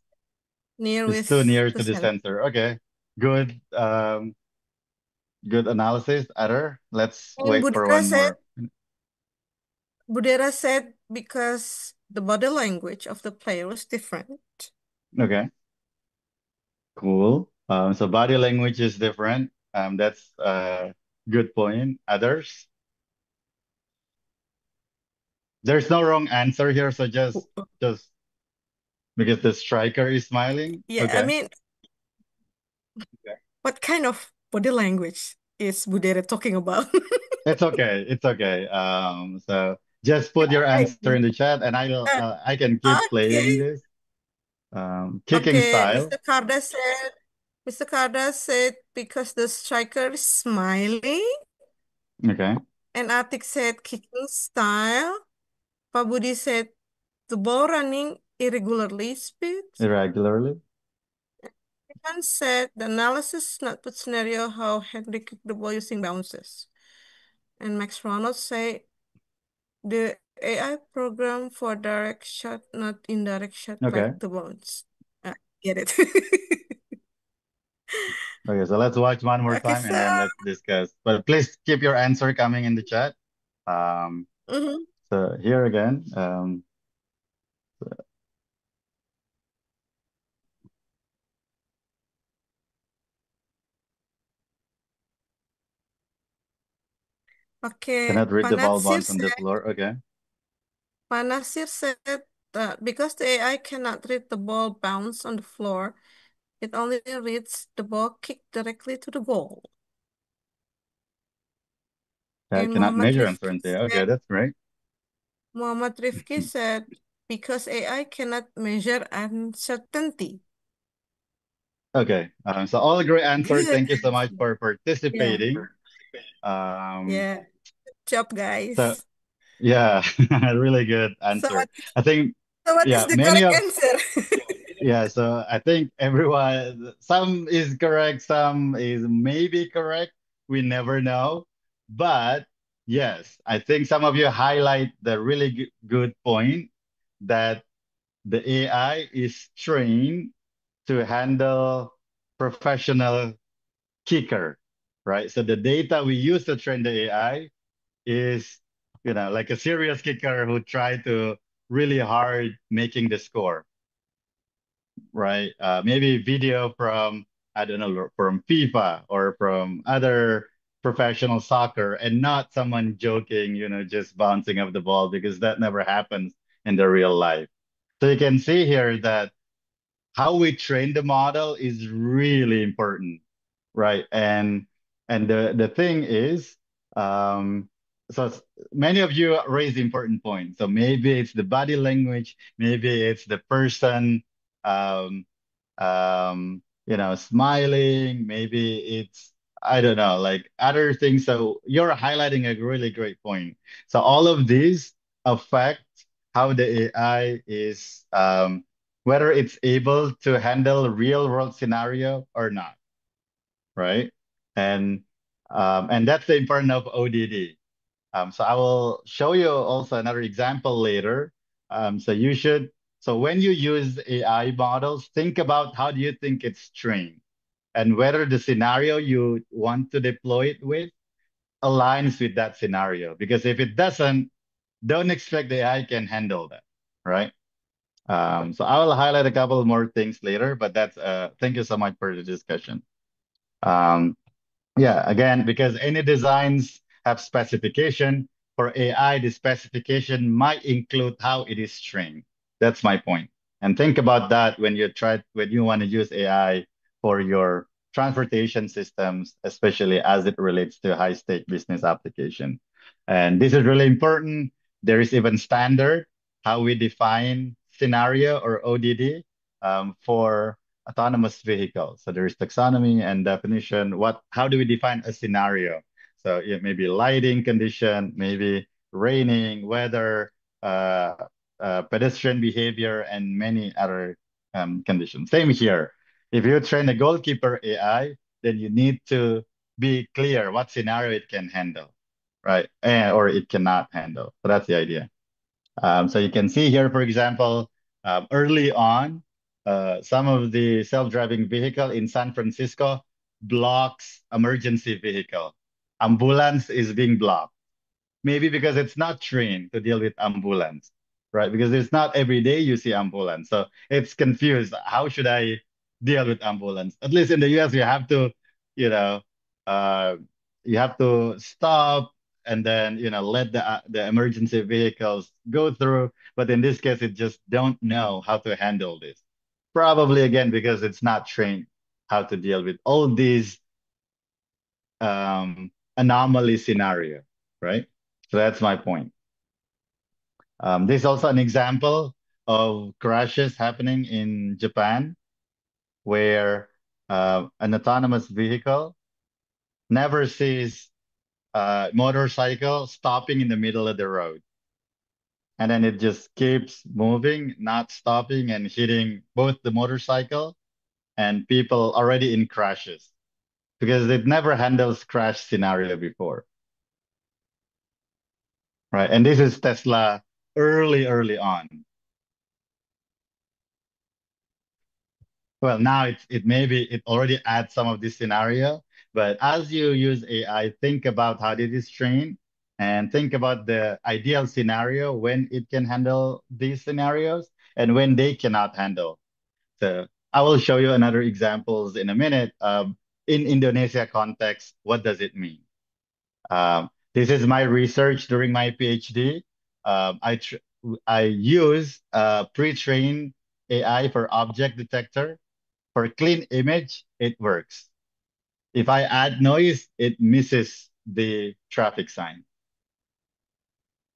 [SPEAKER 18] near
[SPEAKER 19] it's
[SPEAKER 18] with
[SPEAKER 19] too near
[SPEAKER 18] the
[SPEAKER 19] to the
[SPEAKER 18] center.
[SPEAKER 19] center. Okay, good, good analysis, Adder. Let's
[SPEAKER 18] And
[SPEAKER 19] wait for one more.
[SPEAKER 18] Budera said because the body language of the player was different.
[SPEAKER 19] Okay, cool. So body language is different. That's a good point. Others? There's no wrong answer here, so just because the striker is smiling.
[SPEAKER 18] Yeah,
[SPEAKER 19] Okay.
[SPEAKER 18] I mean, what kind of body language is Budera talking about?
[SPEAKER 19] It's okay. It's okay. So just put your answer in the chat, and I can keep playing
[SPEAKER 18] Okay.
[SPEAKER 19] this. Kicking
[SPEAKER 18] Okay,
[SPEAKER 19] style.
[SPEAKER 18] Mr. Karda said because the striker is smiling,
[SPEAKER 19] Okay.
[SPEAKER 18] and Atik said kicking style. Pak Budi said the ball running irregularly speed.
[SPEAKER 19] Irregularly.
[SPEAKER 18] Ivan said the analysis not put scenario how Henry kicked the ball using bounces. And Max Ronald say the AI program for direct shot, not indirect shot
[SPEAKER 19] Okay.
[SPEAKER 18] like the bounce. Get it.
[SPEAKER 19] Okay, so let's watch one more
[SPEAKER 18] Okay,
[SPEAKER 19] time and then let's discuss. But please keep your answer coming in the chat. So here again.
[SPEAKER 18] Okay,
[SPEAKER 19] Cannot read the ball
[SPEAKER 18] Panasir
[SPEAKER 19] bounce on the floor. Okay.
[SPEAKER 18] said that because the AI cannot read the ball bounce on the floor, it only reads the ball kicked directly to the goal.
[SPEAKER 19] I
[SPEAKER 18] And
[SPEAKER 19] cannot
[SPEAKER 18] Muhammad
[SPEAKER 19] measure
[SPEAKER 18] Rifki
[SPEAKER 19] uncertainty.
[SPEAKER 18] said,
[SPEAKER 19] Okay, that's great.
[SPEAKER 18] Muhammad Rifki said, because AI cannot measure uncertainty.
[SPEAKER 19] Okay, so all great answer.
[SPEAKER 18] Good.
[SPEAKER 19] Thank you so much for
[SPEAKER 18] Yeah.
[SPEAKER 19] participating.
[SPEAKER 18] Yeah. Good job, guys.
[SPEAKER 19] So yeah, really good answer. I think
[SPEAKER 18] So what is
[SPEAKER 19] yeah,
[SPEAKER 18] the
[SPEAKER 19] many
[SPEAKER 18] correct
[SPEAKER 19] of
[SPEAKER 18] answer?
[SPEAKER 19] yeah, so I think everyone, some is correct, some is maybe correct. We never know. But yes, I think some of you highlight the really good point that the AI is trained to handle professional kicker, right? So the data we use to train the AI is, like a serious kicker who try to really hard making the score, right? Maybe video from, I don't know, from FIFA or from other professional soccer and not someone joking, just bouncing up the ball because that never happens in the real life. So you can see here that how we train the model is really important, right? And the thing is, many of you raised important points. So maybe it's the body language, maybe it's the person, um, smiling, maybe it's, I don't know, like other things. So you're highlighting a really great point. So all of these affect how the AI is, whether it's able to handle real world scenario or not, right? And and that's the importance of ODD. So I will show you also another example later. So when you use AI models, think about how do you think it's trained and whether the scenario you want to deploy it with aligns with that scenario. Because if it doesn't, don't expect the AI can handle that, right? So I will highlight a couple more things later, but thank you so much for the discussion. Um, yeah, again, because any designs have specification. For AI, the specification might include how it is trained. That's my point. And think about that when you want to use AI for your transportation systems, especially as it relates to high-stake business application. And this is really important. There is even standard how we define scenario or ODD for autonomous vehicle. So there is taxonomy and definition. How do we define a scenario? So it may be lighting condition, maybe raining, weather, pedestrian behavior, and many other conditions. Same here. If you train a goalkeeper AI, then you need to be clear what scenario it can handle, right? Or it cannot handle. So that's the idea. So you can see here, for example, early on, some of the self-driving vehicle in San Francisco blocks emergency vehicle. Ambulance is being blocked. Maybe because it's not trained to deal with ambulance, right? Because it's not every day you see ambulance. So it's confused. How should I deal with ambulance? At least in the US, you have to, you know, uh, you have to stop and then, let the emergency vehicles go through. But in this case, it just don't know how to handle this. Probably again, because it's not trained how to deal with all these anomaly scenario, right? So that's my point. This is also an example of crashes happening in Japan, where an autonomous vehicle never sees a motorcycle stopping in the middle of the road. And then it just keeps moving, not stopping, and hitting both the motorcycle and people already in crashes because it never handles crash scenario before. Right. And this is Tesla early on. Well, now it already adds some of this scenario, but as you use AI, think about how it is trained and think about the ideal scenario when it can handle these scenarios and when they cannot handle. So I will show you another examples in a minute. In Indonesia context, what does it mean? This is my research during my PhD. I use pre-trained AI for object detector. For clean image, it works. If I add noise, it misses the traffic sign,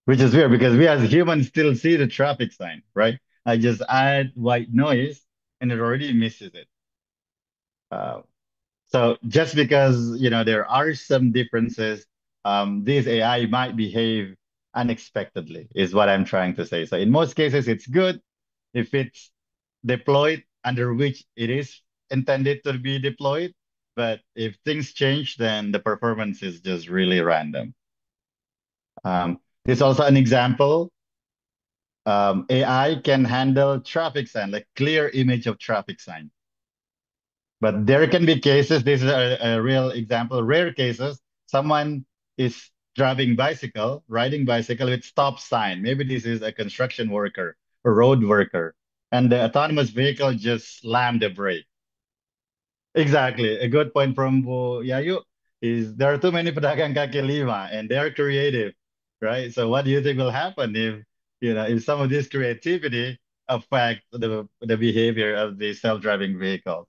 [SPEAKER 19] which is weird because we as humans still see the traffic sign, right? I just add white noise and it already misses it. So just because, there are some differences, this AI might behave unexpectedly is what I'm trying to say. So in most cases, it's good if it's deployed under which it is intended to be deployed. But if things change, then the performance is just really random. This is also an example. AI can handle traffic sign, like clear image of traffic sign. But there can be cases, this is a real example, rare cases, someone is riding bicycle with stop sign. Maybe this is a construction worker, a road worker, and the autonomous vehicle just slammed the brake. Exactly. A good point from Bu Yayu is there are too many pedagang kaki lima and they're creative, right? So what do you think will happen if some of this creativity affect the behavior of the self-driving vehicles.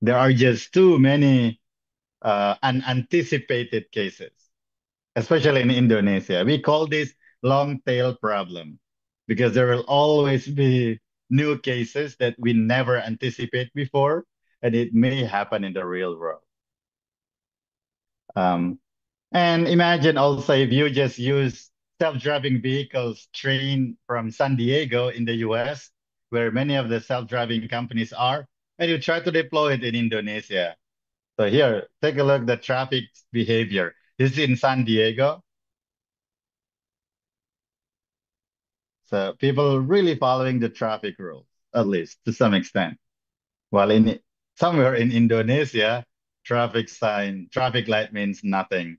[SPEAKER 19] There are just too many unanticipated cases, especially in Indonesia. We call this long tail problem because there will always be new cases that we never anticipate before, and it may happen in the real world. And imagine also if you just use self-driving vehicles trained from San Diego in the US, where many of the self-driving companies are, and you try to deploy it in Indonesia. So here, take a look at the traffic behavior. This is in San Diego. So people really following the traffic rules, at least to some extent. While in somewhere in Indonesia, traffic light means nothing.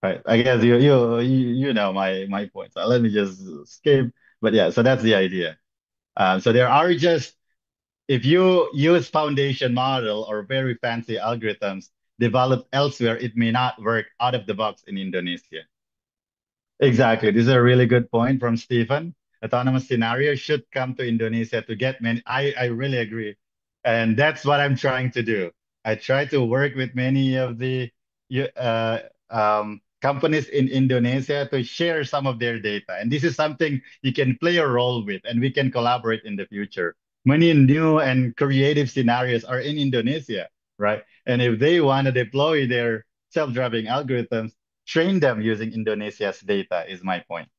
[SPEAKER 19] Right. I guess you know my point. So let me just skip. But yeah, so that's the idea. So there are just if you use foundation model or very fancy algorithms developed elsewhere, it may not work out of the box in Indonesia. Exactly. This is a really good point from Stephen. Autonomous scenario should come to Indonesia to get many. I really agree. And that's what I'm trying to do. I try to work with many of the companies in Indonesia to share some of their data. And this is something you can play a role with, and we can collaborate in the future. Many new and creative scenarios are in Indonesia, right? And if they want to deploy their self-driving algorithms, train them using Indonesia's data is my point,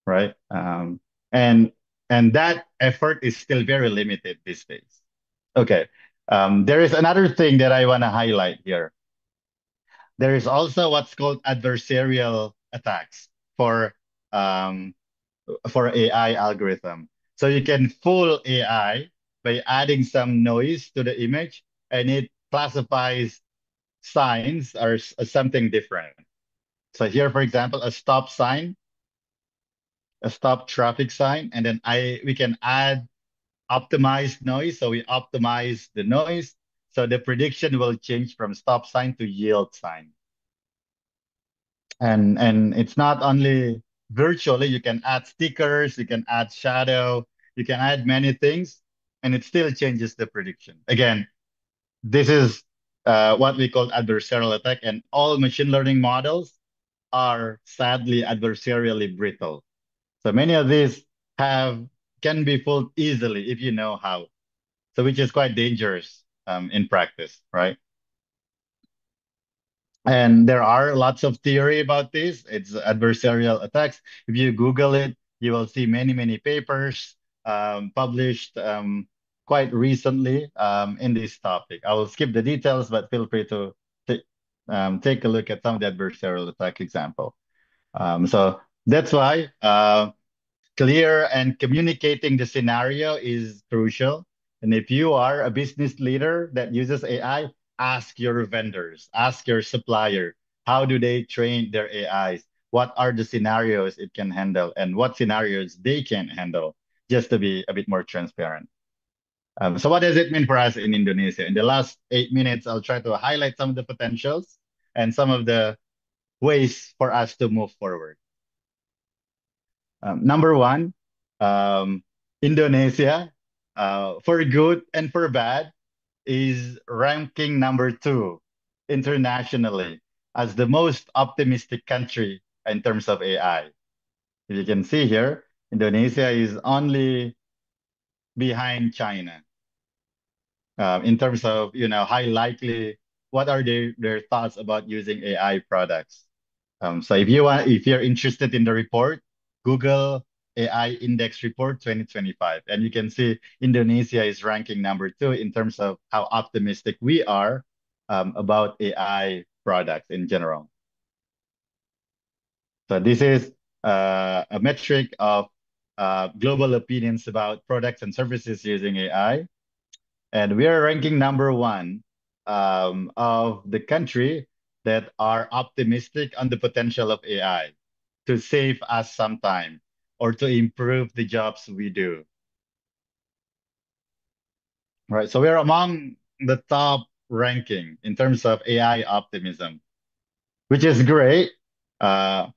[SPEAKER 19] right? And that effort is still very limited these days. Okay, there is another thing that I want to highlight here. There is also what's called adversarial attacks for AI algorithm. So you can fool AI by adding some noise to the image, and it classifies signs as something different. So here, for example, a stop sign, a stop traffic sign, and then we can add optimized noise. So we optimize the noise. So the prediction will change from stop sign to yield sign. And it's not only virtually, you can add stickers, you can add shadow, you can add many things, and it still changes the prediction. Again, this is what we call adversarial attack, and all machine learning models are sadly adversarially brittle. So many of these can be fooled easily if you know how. So which is quite dangerous in practice, right? And there are lots of theory about this. It's adversarial attacks. If you Google it, you will see many papers published quite recently in this topic. I will skip the details, but feel free to take a look at some of the adversarial attack example. So that's why clear and communicating the scenario is crucial. And if you are a business leader that uses AI, ask your vendors, ask your supplier, how do they train their AIs? What are the scenarios it can handle and what scenarios they can't handle, just to be a bit more transparent. So what does it mean for us in Indonesia? In the last 8 minutes, I'll try to highlight some of the potentials and some of the ways for us to move forward. Number one, Indonesia, for good and for bad, is ranking number 2 internationally as the most optimistic country in terms of AI. As you can see here, Indonesia is only behind China in terms of high likely. What are their thoughts about using AI products? So if you're interested in the report, Google AI Index Report 2025, and you can see Indonesia is ranking number 2 in terms of how optimistic we are about AI products in general. So this is a metric of global opinions about products and services using AI. And we are ranking number 1 of the country that are optimistic on the potential of AI to save us some time or to improve the jobs we do. Right, so we're among the top ranking in terms of AI optimism, which is great. But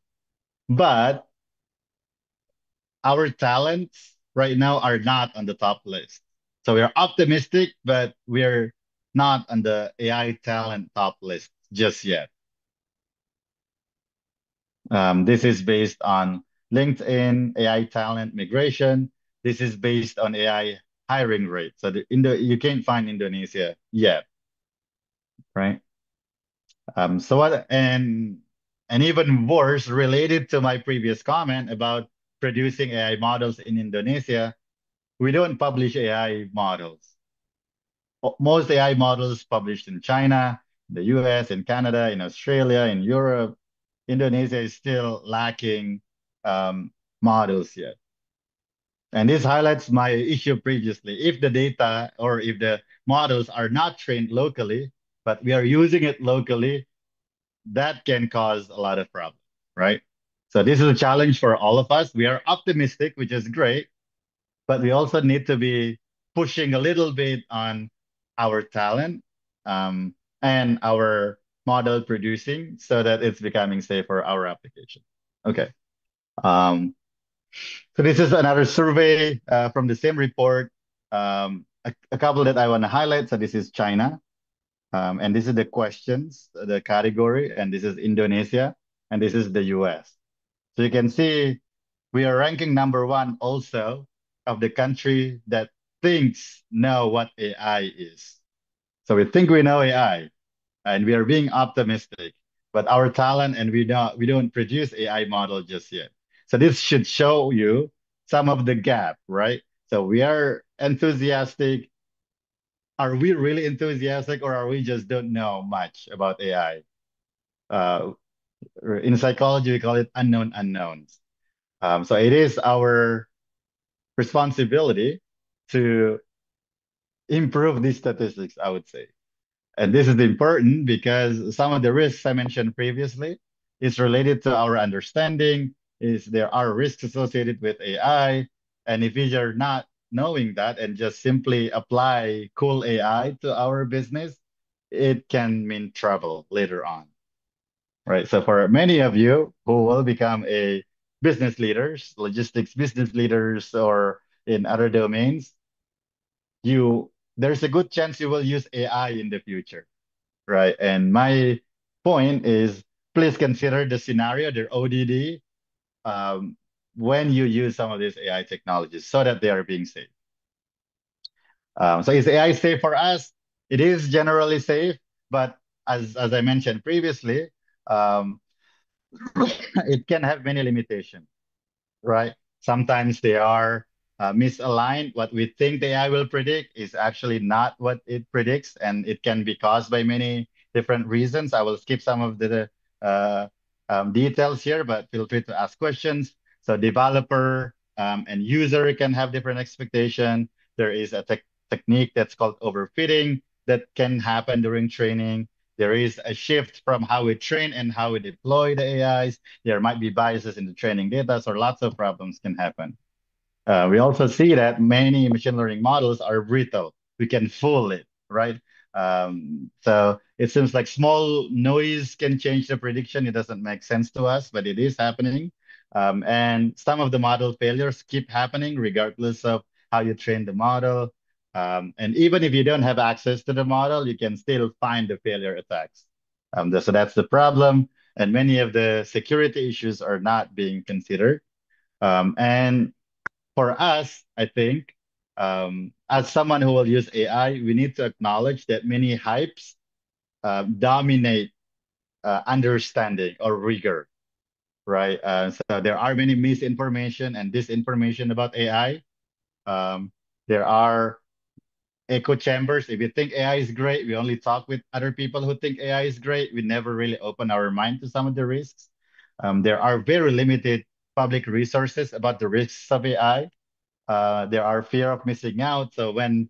[SPEAKER 19] our talents right now are not on the top list. So we are optimistic, but we're not on the AI talent top list just yet. This is based on LinkedIn AI talent migration. This is based on AI hiring rate. So you can't find Indonesia yet, right? So what and even worse, related to my previous comment about producing AI models in Indonesia, we don't publish AI models. Most AI models published in China, the US, in Canada, in Australia, in Europe. Indonesia is still lacking models yet. And this highlights my issue previously. If the data or if the models are not trained locally, but we are using it locally, that can cause a lot of problems, right? So this is a challenge for all of us. We are optimistic, which is great, but we also need to be pushing a little bit on our talent and our model producing so that it's becoming safe for our application. Okay. So this is another survey from the same report. A couple that I want to highlight. So this is China. And this is the questions, the category, and this is Indonesia, and this is the US. So you can see we are ranking #1 also of the country that thinks know what AI is. So we think we know AI, and we are being optimistic, but our talent and we don't produce AI model just yet. So this should show you some of the gap, right? So we are enthusiastic. Are we really enthusiastic, or are we just don't know much about AI? In psychology, we call it unknown unknowns. So it is our responsibility to improve these statistics, I would say. And this is important because some of the risks I mentioned previously is related to our understanding, is there are risks associated with AI. And if we are not knowing that and just simply apply cool AI to our business, it can mean trouble later on, right? So for many of you who will become a business leaders, logistics business leaders, or in other domains, there's a good chance you will use AI in the future, right? And my point is, please consider the scenario, the ODD, when you use some of these AI technologies so that they are being safe. So is AI safe for us? It is generally safe, but as I mentioned previously, it can have many limitations, right? Sometimes they are misaligned. What we think the AI will predict is actually not what it predicts, and it can be caused by many different reasons. I will skip some of the details here, but feel free to ask questions. So developer and user can have different expectation. There is a technique that's called overfitting that can happen during training. There is a shift from how we train and how we deploy the AIs. There might be biases in the training data, so lots of problems can happen. We also see that many machine learning models are brittle. We can fool it, right? So it seems like small noise can change the prediction. It doesn't make sense to us, but it is happening. And some of the model failures keep happening regardless of how you train the model. And even if you don't have access to the model, you can still find the failure attacks. So that's the problem. And many of the security issues are not being considered. And for us, I think, as someone who will use AI, we need to acknowledge that many hypes dominate understanding or rigor, right? So there are many misinformation and disinformation about AI. There are echo chambers. If you think AI is great, we only talk with other people who think AI is great. We never really open our mind to some of the risks. There are very limited public resources about the risks of AI. There are fear of missing out. So when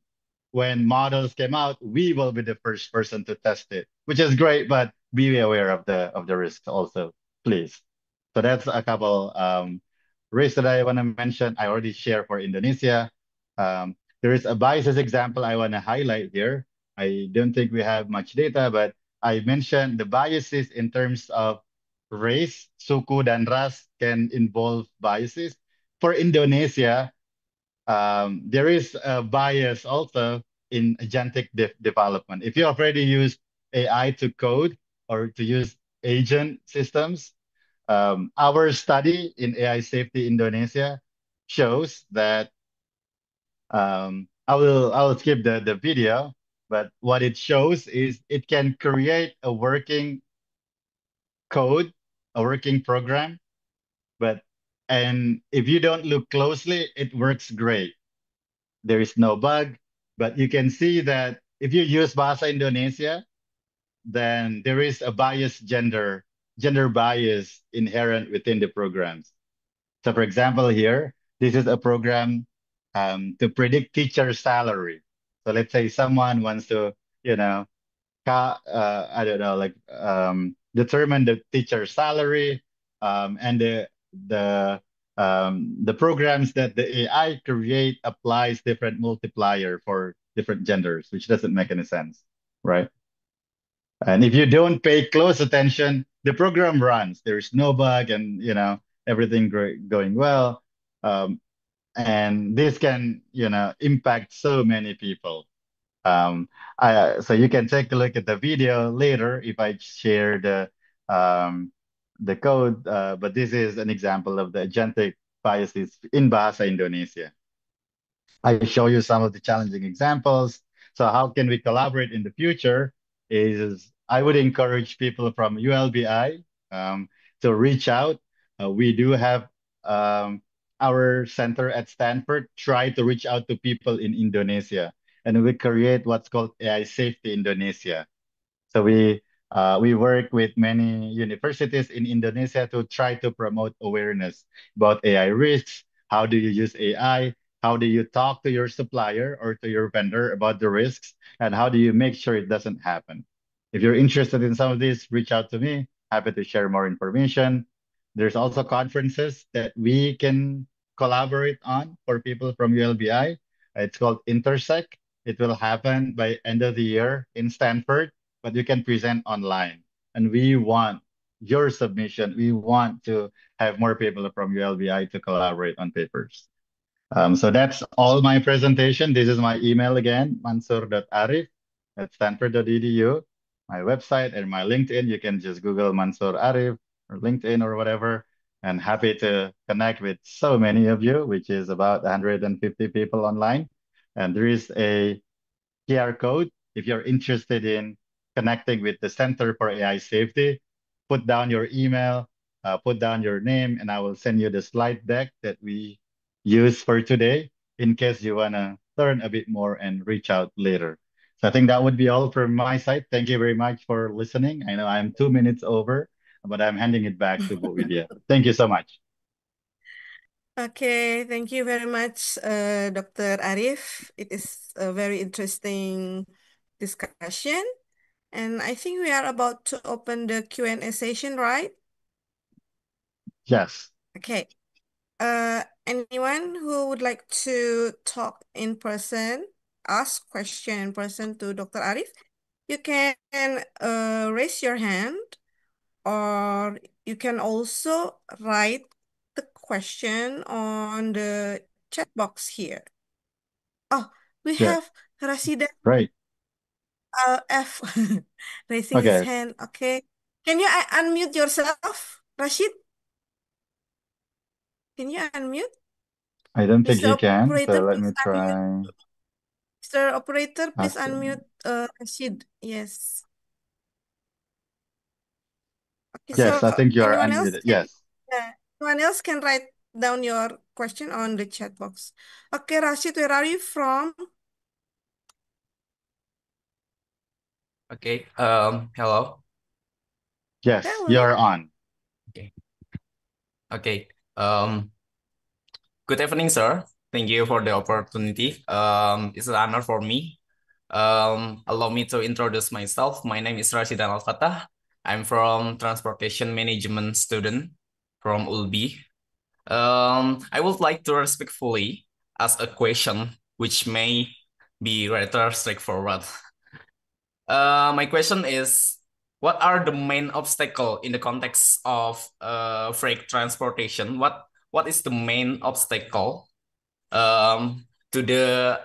[SPEAKER 19] models came out, we will be the first person to test it, which is great, but be aware of the risks also, please. So that's a couple risks that I want to mention. I already shared for Indonesia. There is a biases example I want to highlight here. I don't think we have much data, but I mentioned the biases in terms of race, suku, dan ras can involve biases. for Indonesia, there is a bias also in agentic development. If you already use AI to code or to use agent systems, our study in AI Safety Indonesia shows that I will skip the video, but what it shows is it can create a working code, a working program, and if you don't look closely, it works great. There is no bug, but you can see that if you use Bahasa Indonesia, then there is a gender bias inherent within the programs. So for example, here, this is a program to predict teacher salary. So let's say someone wants to, I don't know, like determine the teacher salary, and the programs that the AI create applies different multiplier for different genders, which doesn't make any sense, right? And if you don't pay close attention, the program runs. There's no bug, and everything going well. And this can impact so many people. So you can take a look at the video later if I share the code. But this is an example of the agentic biases in Bahasa Indonesia. I show you some of the challenging examples. So how can we collaborate in the future? I would encourage people from ULBI to reach out. We do have our center at Stanford try to reach out to people in Indonesia, and we create what's called AI Safety Indonesia. So we work with many universities in Indonesia to try to promote awareness about AI risks. How do you use AI? How do you talk to your supplier or to your vendor about the risks? And how do you make sure it doesn't happen? If you're interested in some of this, reach out to me. Happy to share more information. There's also conferences that we can collaborate on for people from ULBI. It's called Intersect. It will happen by end of the year in Stanford, but you can present online. And we want your submission. We want to have more people from ULBI to collaborate on papers. So that's all my presentation. This is my email again, mansur.arief@stanford.edu. My website and my LinkedIn, you can just Google Mansur Arief or LinkedIn or whatever. And happy to connect with so many of you, which is about 150 people online. And there is a QR code. If you're interested in connecting with the Center for AI Safety, put down your email, put down your name, and I will send you the slide deck that we use for today in case you want to learn a bit more and reach out later. So I think that would be all from my side. Thank you very much for listening. I know I'm 2 minutes over, but I'm handing it back to Bu Widya. Thank you so much.
[SPEAKER 18] Okay, thank you very much, Dr. Arief. It is a very interesting discussion. And I think we are about to open the Q&A session, right?
[SPEAKER 19] Yes.
[SPEAKER 18] Okay. Anyone who would like to talk in person, ask question in person to Dr. Arief, you can raise your hand, or you can also write the question on the chat box here. Oh, we
[SPEAKER 19] Yeah.
[SPEAKER 18] have Rasida
[SPEAKER 19] Right.
[SPEAKER 18] F raising his
[SPEAKER 19] Okay.
[SPEAKER 18] hand. Okay. Can you unmute yourself, Rashid? Can you unmute?
[SPEAKER 19] I don't think
[SPEAKER 18] Mr.
[SPEAKER 19] he can, so
[SPEAKER 18] Operator,
[SPEAKER 19] let
[SPEAKER 18] please
[SPEAKER 19] me try.
[SPEAKER 18] unmute. Mr. Operator, please
[SPEAKER 19] Awesome.
[SPEAKER 18] unmute Rashid. Yes. Okay,
[SPEAKER 19] Yes,
[SPEAKER 18] so
[SPEAKER 19] I think you are
[SPEAKER 18] anyone else
[SPEAKER 19] unmuted.
[SPEAKER 18] can,
[SPEAKER 19] Yes.
[SPEAKER 18] anyone else can write down your question on the chat box. Okay, Rashid, where are you from?
[SPEAKER 20] Okay. Hello.
[SPEAKER 19] Yes,
[SPEAKER 18] Hello.
[SPEAKER 19] you're on.
[SPEAKER 20] Okay. Okay. Good evening, sir. Thank you for the opportunity. It's an honor for me. Allow me to introduce myself. My name is Rashid Al-Fatah. I'm from transportation management student from ULBI. I would like to respectfully ask a question which may be rather straightforward. My question is, what are the main obstacles in the context of freight transportation? What what is the main obstacle to the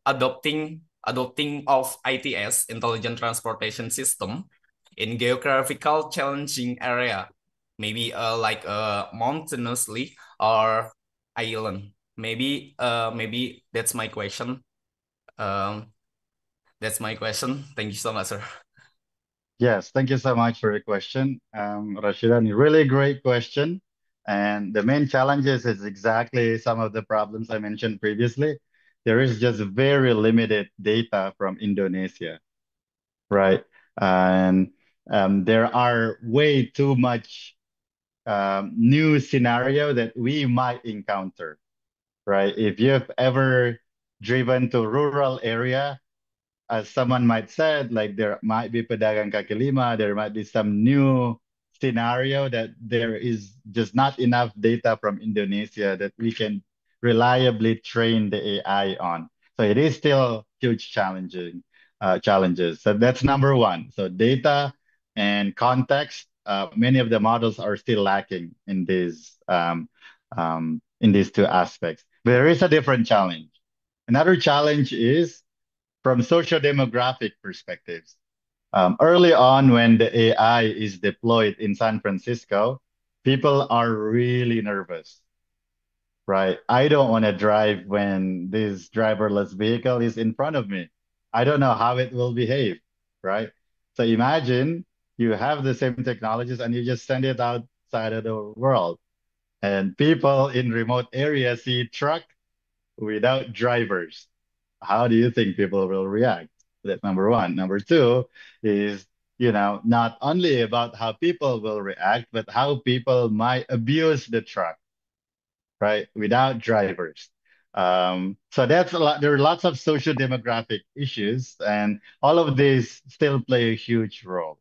[SPEAKER 20] adopting of ITS, Intelligent Transportation System, in geographical challenging area, maybe like mountainously or island. Maybe that's my question. That's my question. Thank you so much, sir.
[SPEAKER 19] Yes, thank you so much for your question, Rashidan. Really great question. And the main challenges is exactly some of the problems I mentioned previously. There is just very limited data from Indonesia, right? And there are way too much new scenario that we might encounter, right? If you've ever driven to rural area, as someone might said, like there might be pedagang kaki lima, there might be some new scenario that there is just not enough data from Indonesia that we can reliably train the AI on. So it is still huge challenges. So that's number one. So data and context, many of the models are still lacking in these two aspects. But there is a different challenge. Another challenge is from socio-demographic perspectives. Early on, when the AI is deployed in San Francisco, people are really nervous, right? I don't want to drive when this driverless vehicle is in front of me. I don't know how it will behave, right? So imagine you have the same technologies and you just send it outside of the world. And people in remote areas see truck without drivers. How do you think people will react? That's number one. Number two is, not only about how people will react, but how people might abuse the truck, right? Without drivers. So that's a lot. There are lots of social demographic issues, and all of these still play a huge role,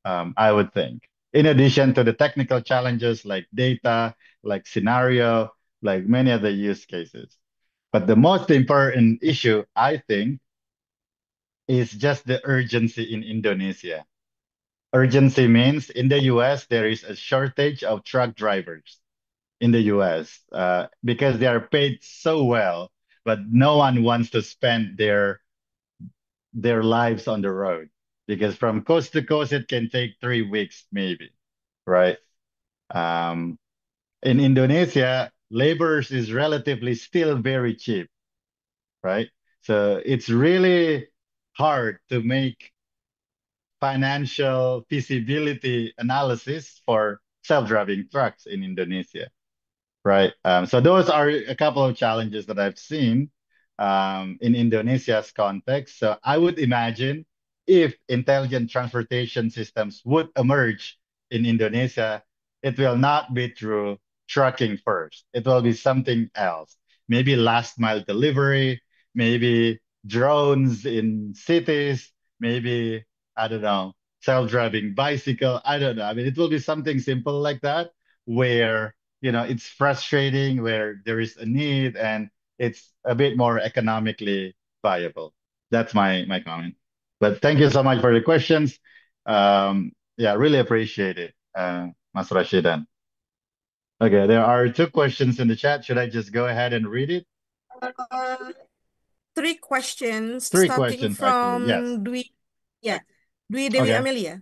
[SPEAKER 19] I would think. In addition to the technical challenges like data, like scenario, like many other use cases. But the most important issue, I think, is just the urgency in Indonesia. Urgency means in the US, there is a shortage of truck drivers in the US because they are paid so well, but no one wants to spend their lives on the road because from coast to coast, it can take 3 weeks maybe, right? In Indonesia, laborers is relatively still very cheap, right? So it's really hard to make financial feasibility analysis for self-driving trucks in Indonesia, right? So those are a couple of challenges that I've seen in Indonesia's context. So I would imagine if intelligent transportation systems would emerge in Indonesia, it will not be through trucking first. It will be something else. Maybe last mile delivery, maybe drones in cities, maybe, I don't know, self-driving bicycle. I don't know. I mean, it will be something simple like that where, it's frustrating, where there is a need and it's a bit more economically viable. That's my comment. But thank you so much for the questions. Yeah, really appreciate it, Mas Rashidan. Okay, there are 2 questions in the chat. Should I just go ahead and read it?
[SPEAKER 18] 3 questions,
[SPEAKER 19] 3
[SPEAKER 18] starting
[SPEAKER 19] questions,
[SPEAKER 18] from
[SPEAKER 19] actually, yes.
[SPEAKER 18] Dwi Dewi
[SPEAKER 19] Okay.
[SPEAKER 18] Amelia.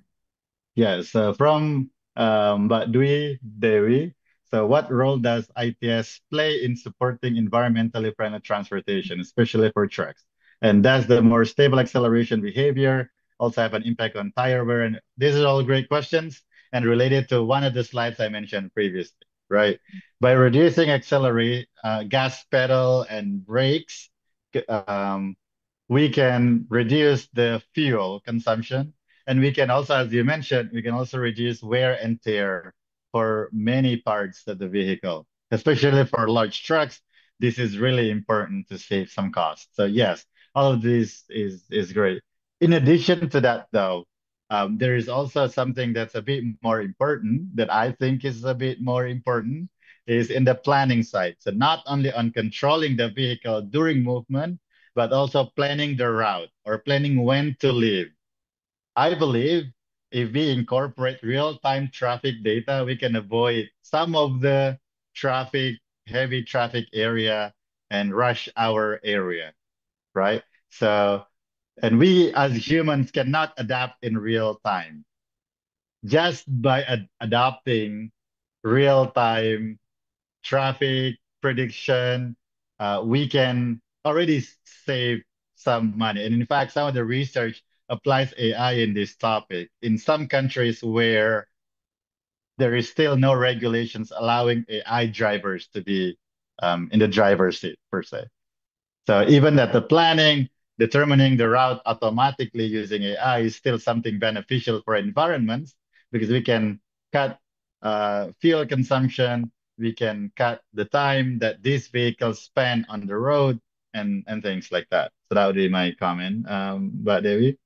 [SPEAKER 19] Yes, from Mbak Dwi Dewi. So what role does ITS play in supporting environmentally friendly transportation, especially for trucks? And does the more stable acceleration behavior also have an impact on tire wear? And these are all great questions and related to one of the slides I mentioned previously, right? By reducing gas pedal and brakes, we can reduce the fuel consumption. And we can also, as you mentioned, we can also reduce wear and tear for many parts of the vehicle, especially for large trucks. This is really important to save some costs. So yes, all of this is great. In addition to that, though, there is also something that's a bit more important that I think is a bit more important is in the planning side. So not only on controlling the vehicle during movement, but also planning the route or planning when to leave. I believe if we incorporate real-time traffic data, we can avoid some of the traffic, heavy traffic area and rush hour area, right? So, and we as humans cannot adapt in real time. Just by adopting real time traffic prediction, we can already save some money. And in fact, some of the research applies AI in this topic. In some countries where there is still no regulations allowing AI drivers to be in the driver's seat per se. So even that the planning, determining the route automatically using AI is still something beneficial for environments because we can cut fuel consumption, we can cut the time that these vehicles spend on the road and things like that. So that would be my comment, Mbak Dewi.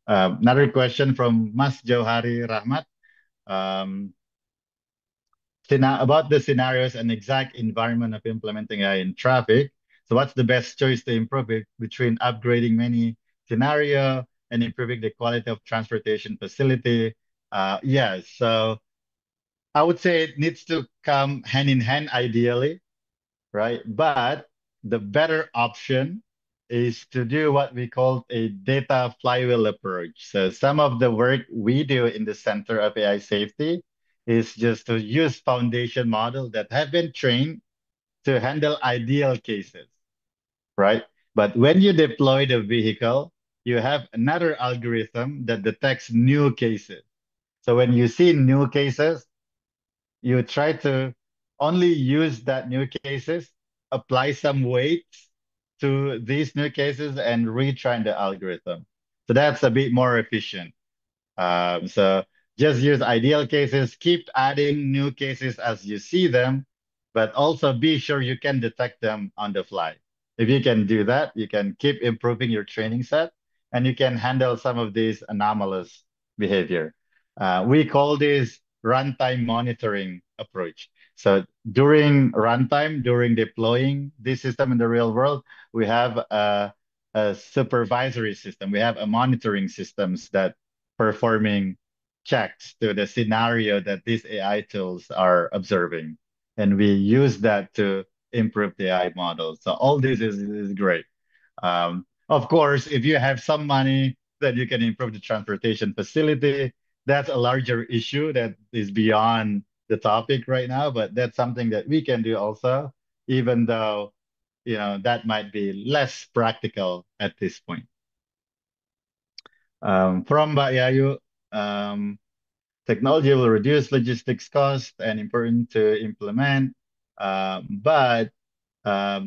[SPEAKER 19] Another question from Mas Jauhari Rahmat. Um, about the scenarios and exact environment of implementing AI in traffic. So what's the best choice to improve it between upgrading many scenario and improving the quality of transportation facility? Yes, so I would say it needs to come hand in hand ideally, right? But the better option is to do what we call a data flywheel approach. So some of the work we do in the Center of AI Safety is just to use foundation models that have been trained to handle ideal cases, right? But when you deploy the vehicle, you have another algorithm that detects new cases. So when you see new cases, you try to only use that new cases, apply some weights to these new cases and retrain the algorithm. So that's a bit more efficient. So just use ideal cases, keep adding new cases as you see them, but also be sure you can detect them on the fly. If you can do that, you can keep improving your training set and you can handle some of these anomalous behavior. We call this runtime monitoring approach. So during runtime, during deploying this system in the real world, we have a supervisory system. We have a monitoring systems that performing checks to the scenario that these AI tools are observing. And we use that to improve the AI models. So all this is great. Of course, if you have some money that you can improve the transportation facility, that's a larger issue that is beyond the topic right now, but that's something that we can do also, even though, you know, that might be less practical at this point. From Mbak Yayu, technology will reduce logistics cost and important to implement, but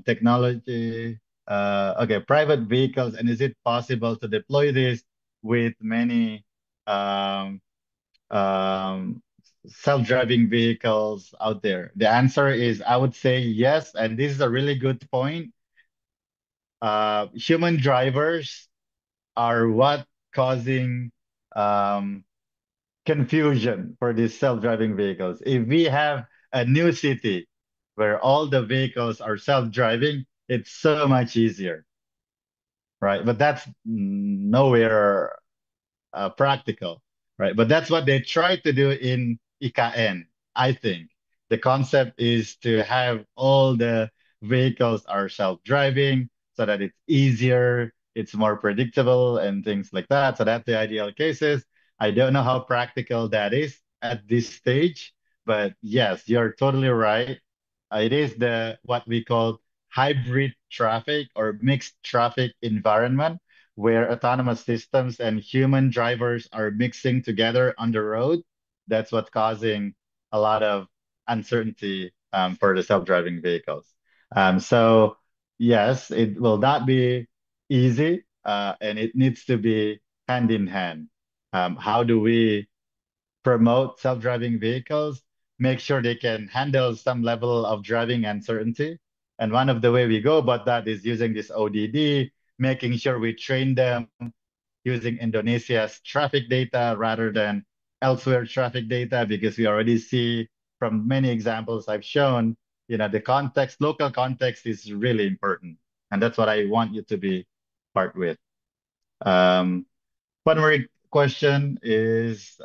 [SPEAKER 19] technology, okay, private vehicles, and is it possible to deploy this with many self-driving vehicles out there? The answer is, I would say yes, and this is a really good point. Human drivers are what causing confusion for these self-driving vehicles. If we have a new city where all the vehicles are self-driving, it's so much easier, right? But that's nowhere practical, right? But that's what they try to do in IKN, I think. The concept is to have all the vehicles are self-driving so that it's easier, it's more predictable and things like that. So that's the ideal cases. I don't know how practical that is at this stage, but yes, you're totally right. It is the what we call hybrid traffic or mixed traffic environment where autonomous systems and human drivers are mixing together on the road. That's what's causing a lot of uncertainty for the self-driving vehicles. So yes, it will not be easy and it needs to be hand in hand. How do we promote self-driving vehicles, make sure they can handle some level of driving uncertainty? And one of the way we go about that is using this ODD, making sure we train them using Indonesia's traffic data rather than elsewhere traffic data, because we already see from many examples I've shown, you know, the context, local context is really important. And that's what I want you to be part with. One more question is,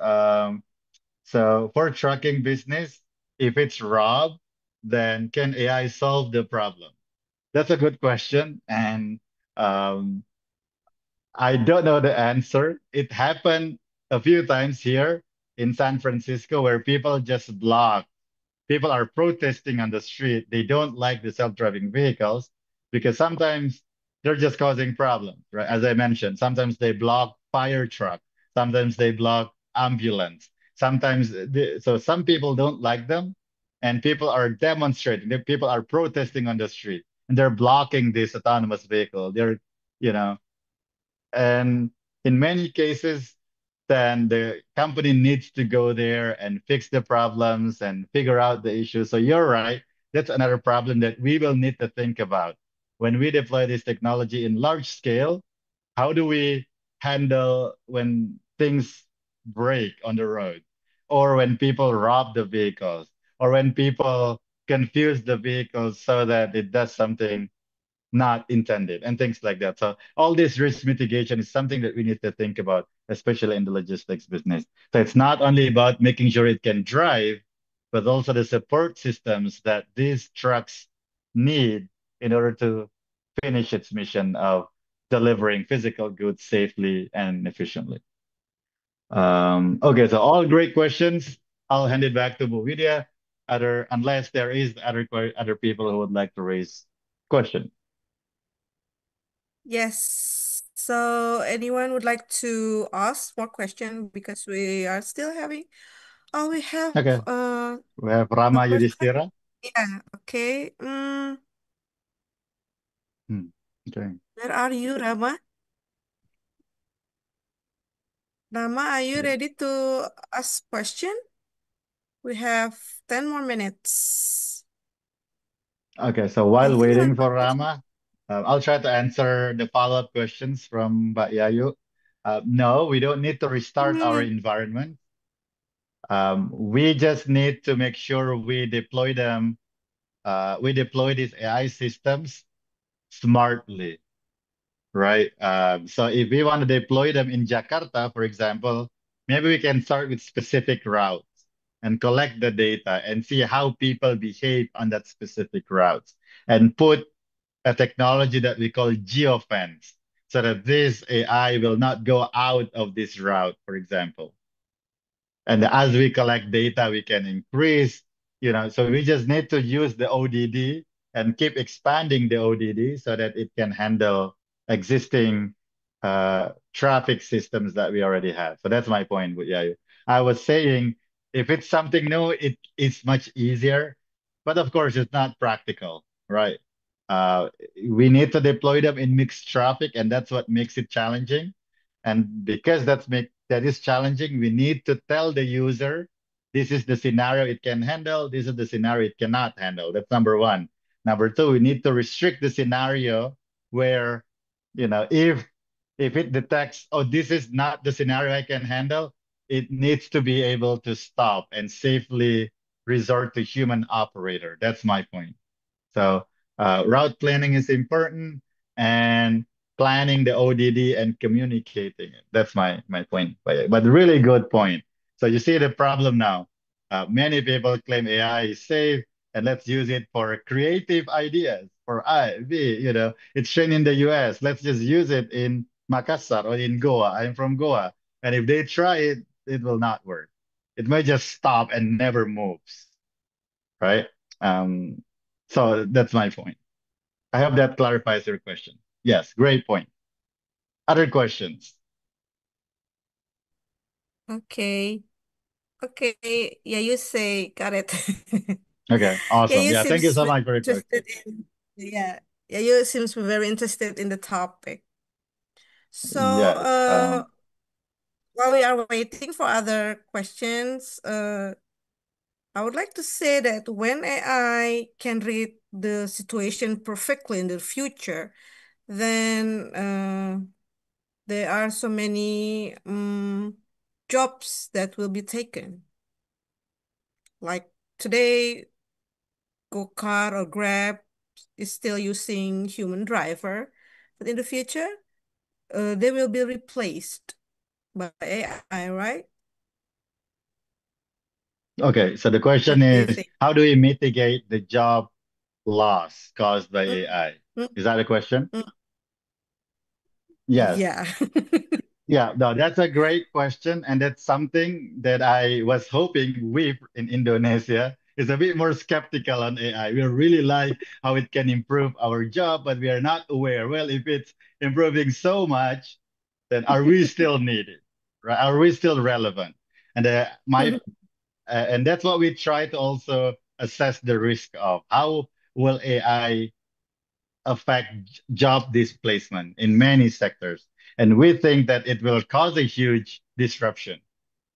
[SPEAKER 19] so for trucking business, if it's robbed, then can AI solve the problem? That's a good question, and um, I don't know the answer. It happened a few times here in San Francisco where people just block. People are protesting on the street. They don't like the self-driving vehicles because sometimes they're just causing problems, right? As I mentioned, sometimes they block fire truck, sometimes they block ambulance. So some people don't like them, and people are demonstrating. People are protesting on the street, and they're blocking this autonomous vehicle. You know, and in many cases, then the company needs to go there and fix the problems and figure out the issues. So you're right. That's another problem that we will need to think about. When we deploy this technology in large scale, how do we handle when things break on the road, or when people rob the vehicles, or when people confuse the vehicles so that it does something not intended, and things like that. So all this risk mitigation is something that we need to think about, especially in the logistics business. So it's not only about making sure it can drive, but also the support systems that these trucks need in order to finish its mission of delivering physical goods safely and efficiently. Okay, so all great questions. I'll hand it back to Buvidya. Unless there is other people who would like to raise questions.
[SPEAKER 18] Yes. So anyone would like to ask more question because we are still having. Oh, we have
[SPEAKER 19] Okay. We have
[SPEAKER 18] a
[SPEAKER 19] Rama
[SPEAKER 18] person.
[SPEAKER 19] Yudhistira.
[SPEAKER 18] Yeah. Okay.
[SPEAKER 19] Okay.
[SPEAKER 18] Where are you, Rama? Rama, are you ready to ask question? We have 10 more minutes.
[SPEAKER 19] Okay, so while waiting for Rama, I'll try to answer the follow-up questions from Mbak Yayu. No, we don't need to restart our environment. We just need to make sure we deploy them. We deploy these AI systems smartly, right? So if we want to deploy them in Jakarta, for example, maybe we can start with specific routes and collect the data and see how people behave on that specific routes and put a technology that we call geofence so that this AI will not go out of this route, for example. And as we collect data, we can increase, so we just need to use the ODD and keep expanding the ODD so that it can handle existing traffic systems that we already have. So that's my point. Yeah, I was saying if it's something new, it's much easier, but of course it's not practical, right? We need to deploy them in mixed traffic, and that's what makes it challenging. And because that is challenging, we need to tell the user, this is the scenario it can handle, this is the scenario it cannot handle. That's number one. Number two, we need to restrict the scenario where, if it detects, oh, this is not the scenario I can handle, it needs to be able to stop and safely resort to human operator. That's my point. So route planning is important, and planning the ODD and communicating it. That's my point. But really good point. So you see the problem now. Many people claim AI is safe, and let's use it for creative ideas. For it's trained in the US. Let's just use it in Makassar or in Goa. I'm from Goa. And if they try it, it will not work. It may just stop and never moves, right? So that's my point. I hope that clarifies your question. Yes, great point. Other questions?
[SPEAKER 18] Okay. Okay. Yeah, you say got it.
[SPEAKER 19] Okay, awesome.
[SPEAKER 18] you
[SPEAKER 19] Yeah, thank you
[SPEAKER 18] seems
[SPEAKER 19] so much for your question.
[SPEAKER 18] interested in you seems very interested in the topic. So
[SPEAKER 19] Yes.
[SPEAKER 18] while we are waiting for other questions, I would like to say that when AI can read the situation perfectly in the future, then there are so many jobs that will be taken. Like today, Go-Kart or Grab is still using human driver, but in the future, they will be replaced by AI, right?
[SPEAKER 19] Okay, so the question
[SPEAKER 18] What do you
[SPEAKER 19] is,
[SPEAKER 18] think?
[SPEAKER 19] how do we mitigate the job loss caused by AI? Is that a question? Yes.
[SPEAKER 18] Yeah.
[SPEAKER 19] Yeah, no, that's a great question, and that's something that I was hoping we in Indonesia is a bit more skeptical on AI. We really like how it can improve our job, but we are not aware. Well, if it's improving so much, then are we still needed? Right? Are we still relevant? And and that's what we try to also assess the risk of. How will AI affect job displacement in many sectors? And we think that it will cause a huge disruption,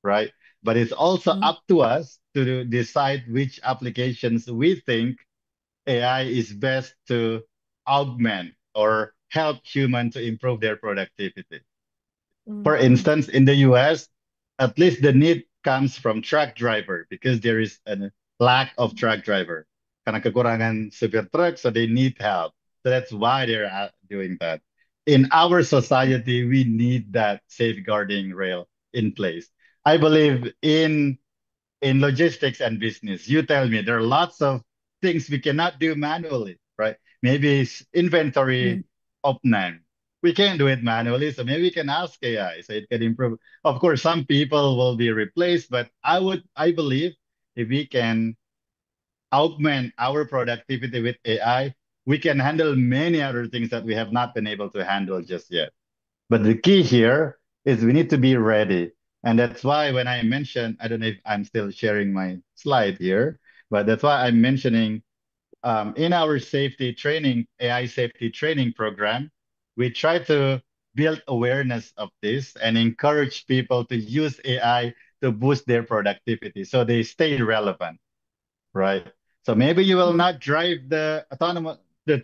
[SPEAKER 19] right? But it's also up to us to decide which applications we think AI is best to augment or help humans to improve their productivity. For instance, in the US, at least the need comes from truck driver because there is a lack of truck driver. Karena kekurangan supir truck, so they need help. So that's why they're doing that. In our society, we need that safeguarding rail in place. I believe in logistics and business. You tell me there are lots of things we cannot do manually, right? Maybe it's inventory opname. We can't do it manually, so maybe we can ask AI so it can improve. Of course, some people will be replaced, but I believe if we can augment our productivity with AI, we can handle many other things that we have not been able to handle just yet. But the key here is we need to be ready. And that's why when I mentioned, I don't know if I'm still sharing my slide here, but that's why I'm mentioning in our safety training, AI safety training program, we try to build awareness of this and encourage people to use AI to boost their productivity so they stay relevant, right? So maybe you will not drive the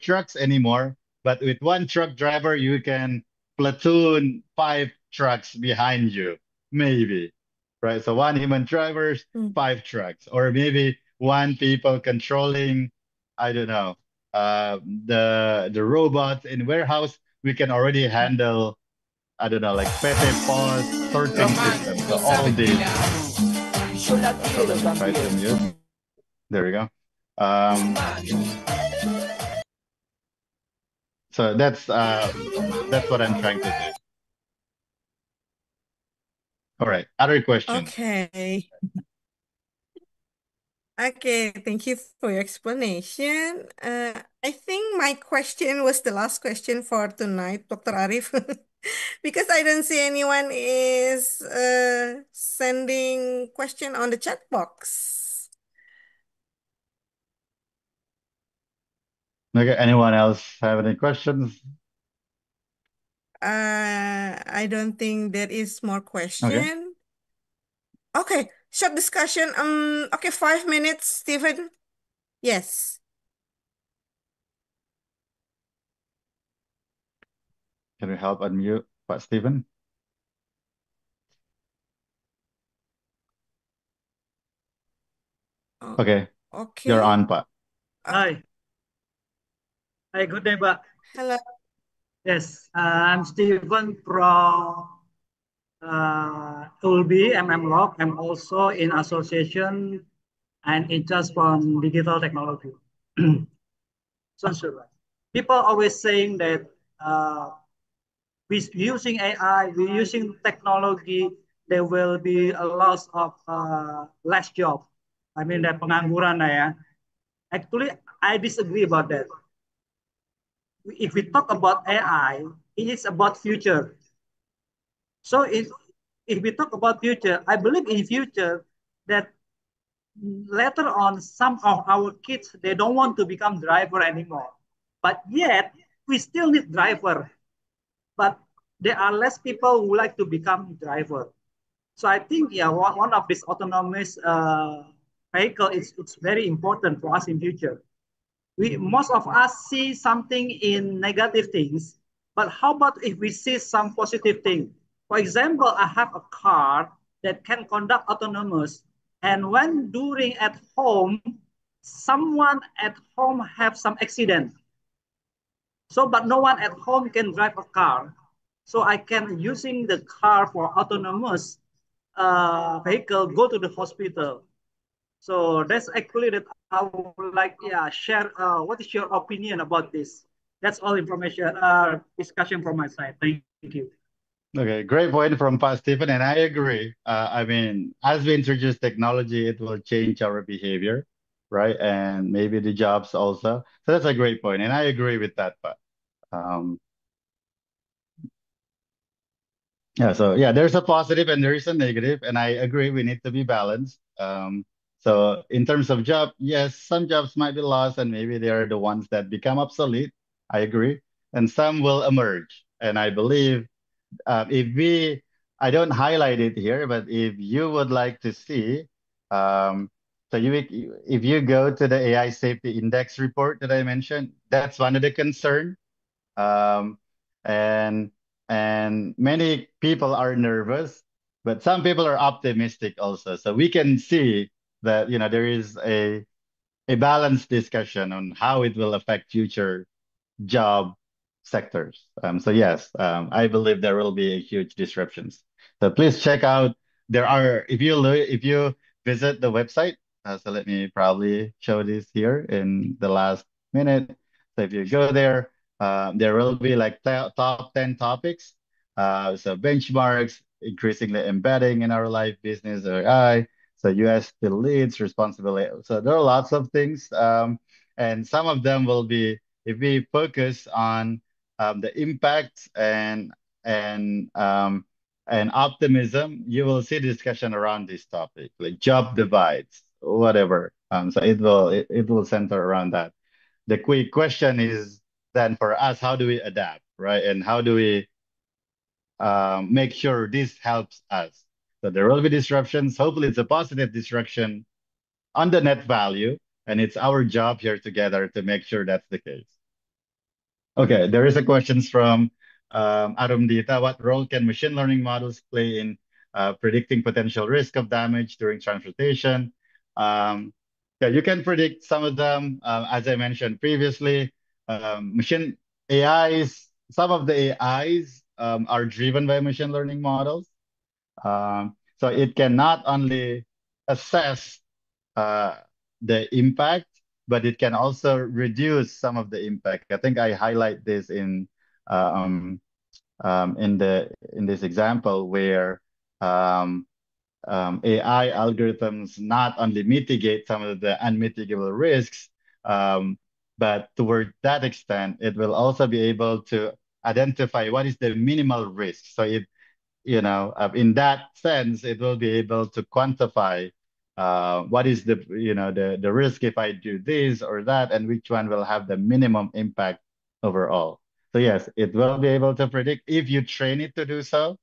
[SPEAKER 19] trucks anymore, but with one truck driver, you can platoon 5 trucks behind you, maybe, right? So one human drivers, 5 trucks, or maybe one people controlling, I don't know, the robots in warehouse. We can already handle, I don't know, like PT Pos sorting system. So all these. So let me try to mute. There we go. So that's what I'm trying to do. All right. Other questions?
[SPEAKER 18] Okay. Okay, thank you for your explanation. I think my question was the last question for tonight, Dr. Arief, because I don't see anyone is sending question on the chat box.
[SPEAKER 19] Okay. Anyone else have any questions?
[SPEAKER 18] I don't think there is more question. Okay, short discussion. Okay, 5 minutes, Stephen. Yes.
[SPEAKER 19] Can we help unmute Pak Stephen? Okay.
[SPEAKER 18] Okay.
[SPEAKER 19] You're on, Pak.
[SPEAKER 21] Hi. Hi, good day, Pak.
[SPEAKER 18] Hello.
[SPEAKER 21] Yes, I'm Stephen from ULBI, MM I'm also in association and in charge from digital technology. So sure. People always saying that with using AI, we're using technology, there will be a loss of less job. I mean, that pengangguran ya. Actually, I disagree about that. If we talk about AI, it is about future. So if we talk about future, I believe in future that later on some of our kids, they don't want to become driver anymore. But yet we still need driver. But there are less people who like to become driver. So I think yeah, one of these autonomous vehicle it's very important for us in future. Most of us see something in negative things, but how about if we see some positive thing? For example, I have a car that can conduct autonomous, and when during at home, someone at home have some accident. So, but no one at home can drive a car. So I can using the car for autonomous vehicle, go to the hospital. So that's actually that I would like, yeah, share. What is your opinion about this? That's all information, discussion from my side. Thank you.
[SPEAKER 19] Okay, great point from Pat Stephen, and I agree. I mean, as we introduce technology, it will change our behavior, right? And maybe the jobs also. So that's a great point, and I agree with that part. Um, yeah, so yeah, there's a positive and there is a negative, and I agree we need to be balanced. So in terms of job, yes, some jobs might be lost, and maybe they are the ones that become obsolete. I agree, and some will emerge, and I believe if we, I don't highlight it here, but if you would like to see, um, so if you go to the AI Safety Index report that I mentioned, that's one of the concern. Um, and and many people are nervous, but some people are optimistic also. So we can see that, there is a balanced discussion on how it will affect future job sectors. So yes, I believe there will be a huge disruptions. So please check out. If you visit the website. So let me probably show this here in the last minute. So if you go there, there will be like top 10 topics. So benchmarks, increasingly embedding in our life, business, AI. So US still leads responsibility. So there are lots of things, and some of them will be if we focus on the impact and um, and optimism, you will see discussion around this topic, like job divides, whatever. So it will center around that. The quick question is then for us, how do we adapt, right? And how do we make sure this helps us? So there will be disruptions. Hopefully, it's a positive disruption on the net value, and it's our job here together to make sure that's the case. Okay, there is a questions from Arumdita. What role can machine learning models play in predicting potential risk of damage during transportation? Yeah, you can predict some of them. As I mentioned previously, machine AIs, some of the AIs are driven by machine learning models. So it can not only assess uh, the impact, but it can also reduce some of the impact. I think I highlight this in this example where um, AI algorithms not only mitigate some of the unmitigable risks, but toward that extent, it will also be able to identify what is the minimal risk. So in that sense, it will be able to quantify what is the risk if I do this or that, and which one will have the minimum impact overall. So yes, it will be able to predict if you train it to do so,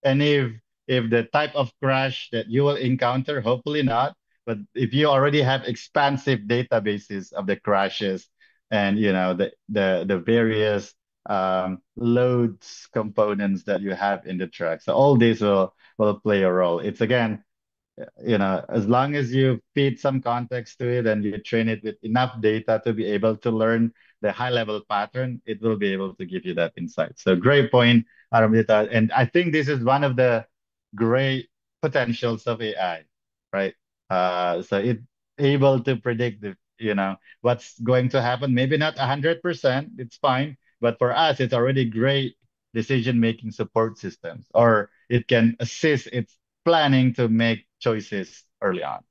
[SPEAKER 19] and if the type of crash that you will encounter, hopefully not, but if you already have expansive databases of the crashes and the various loads components that you have in the truck. So all these will play a role. It's again, as long as you feed some context to it and you train it with enough data to be able to learn the high level pattern, it will be able to give you that insight. So great point, Aramita. And I think this is one of the great potentials of AI, right? So it able to predict what's going to happen. Maybe not 100%, it's fine. But for us, it's already great decision-making support systems, or it can assist its planning to make choices early on.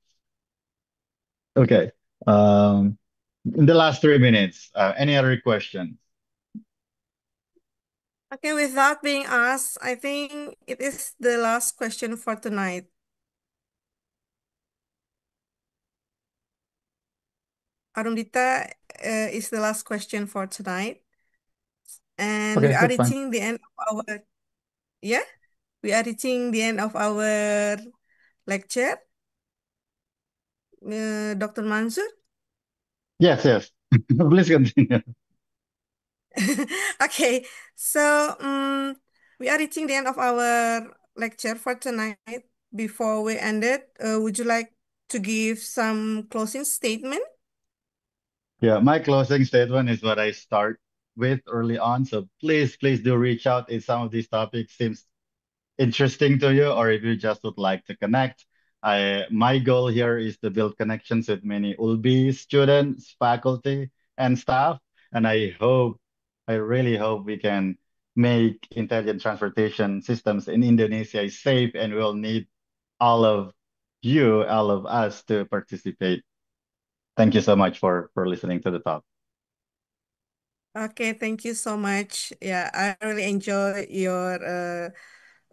[SPEAKER 19] Okay. In the last 3 minutes, any other questions?
[SPEAKER 18] Okay, with that being asked, I think it is the last question for tonight. Arumdita is the last question for tonight. And
[SPEAKER 19] Okay,
[SPEAKER 18] we are
[SPEAKER 19] that's fine.
[SPEAKER 18] reaching the end of our lecture. Dr. Mansur?
[SPEAKER 19] Yes. Please continue.
[SPEAKER 18] Okay, so we are reaching the end of our lecture for tonight. Before we end it, would you like to give some closing statement?
[SPEAKER 19] Yeah, my closing statement is what I start with early on. So please do reach out if some of these topics seems interesting to you, or if you just would like to connect. My goal here is to build connections with many ULBI students, faculty, and staff. And I really hope we can make intelligent transportation systems in Indonesia safe, and we'll need all of you, all of us to participate. Thank you so much for listening to the talk.
[SPEAKER 18] Okay, thank you so much. Yeah, I really enjoy your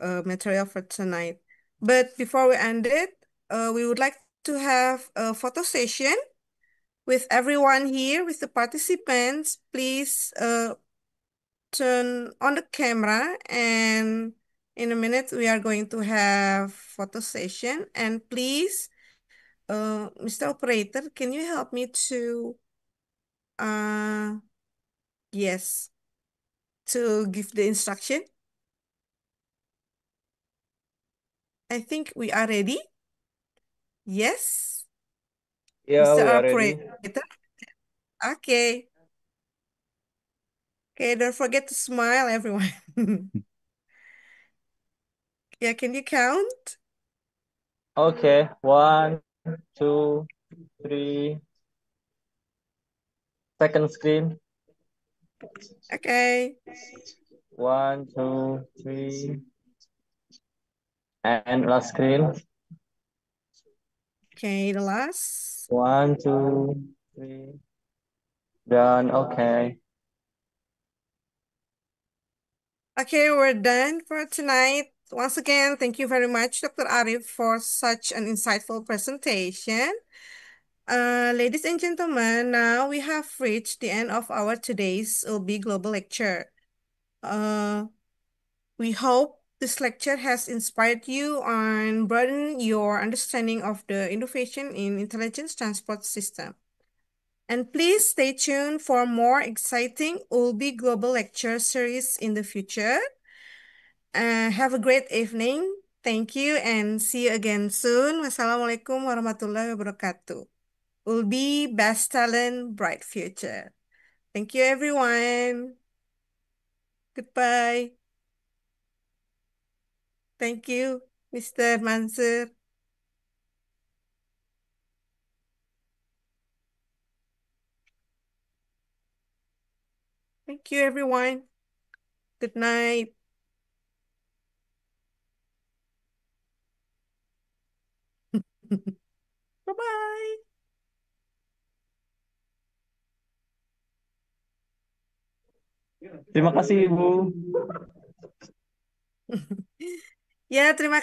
[SPEAKER 18] material for tonight. But before we end it, we would like to have a photo session with everyone here, with the participants. Please turn on the camera, and in a minute we are going to have photo session. And please, Mr. Operator, can you help me to yes, to give the instruction? I think we are ready. Yes,
[SPEAKER 16] Yeah,
[SPEAKER 18] Mr.
[SPEAKER 16] we are ready.
[SPEAKER 18] Operator. Okay. Okay, don't forget to smile, everyone. Yeah, can you count?
[SPEAKER 16] Okay, 1, 2, 3. Second screen.
[SPEAKER 18] Okay.
[SPEAKER 16] 1, 2, 3. And last screen.
[SPEAKER 18] Okay, the last.
[SPEAKER 16] 1, 2, 3. Done. Okay.
[SPEAKER 18] Okay, we're done for tonight. Once again, thank you very much, Dr. Arief, for such an insightful presentation. Ladies and gentlemen, now we have reached the end of our today's ULBI Global Lecture. We hope this lecture has inspired you and broadened your understanding of the innovation in intelligent transport system. And please stay tuned for more exciting ULBI Global Lecture series in the future. Have a great evening. Thank you and see you again soon. Wassalamualaikum warahmatullahi wabarakatuh. ULBI Best Talent, Bright Future. Thank you, everyone. Goodbye. Thank you, Mr. Mansur. Thank you, everyone. Good night. Bye-bye.
[SPEAKER 16] Terima kasih, Ibu.
[SPEAKER 18] Ya, terima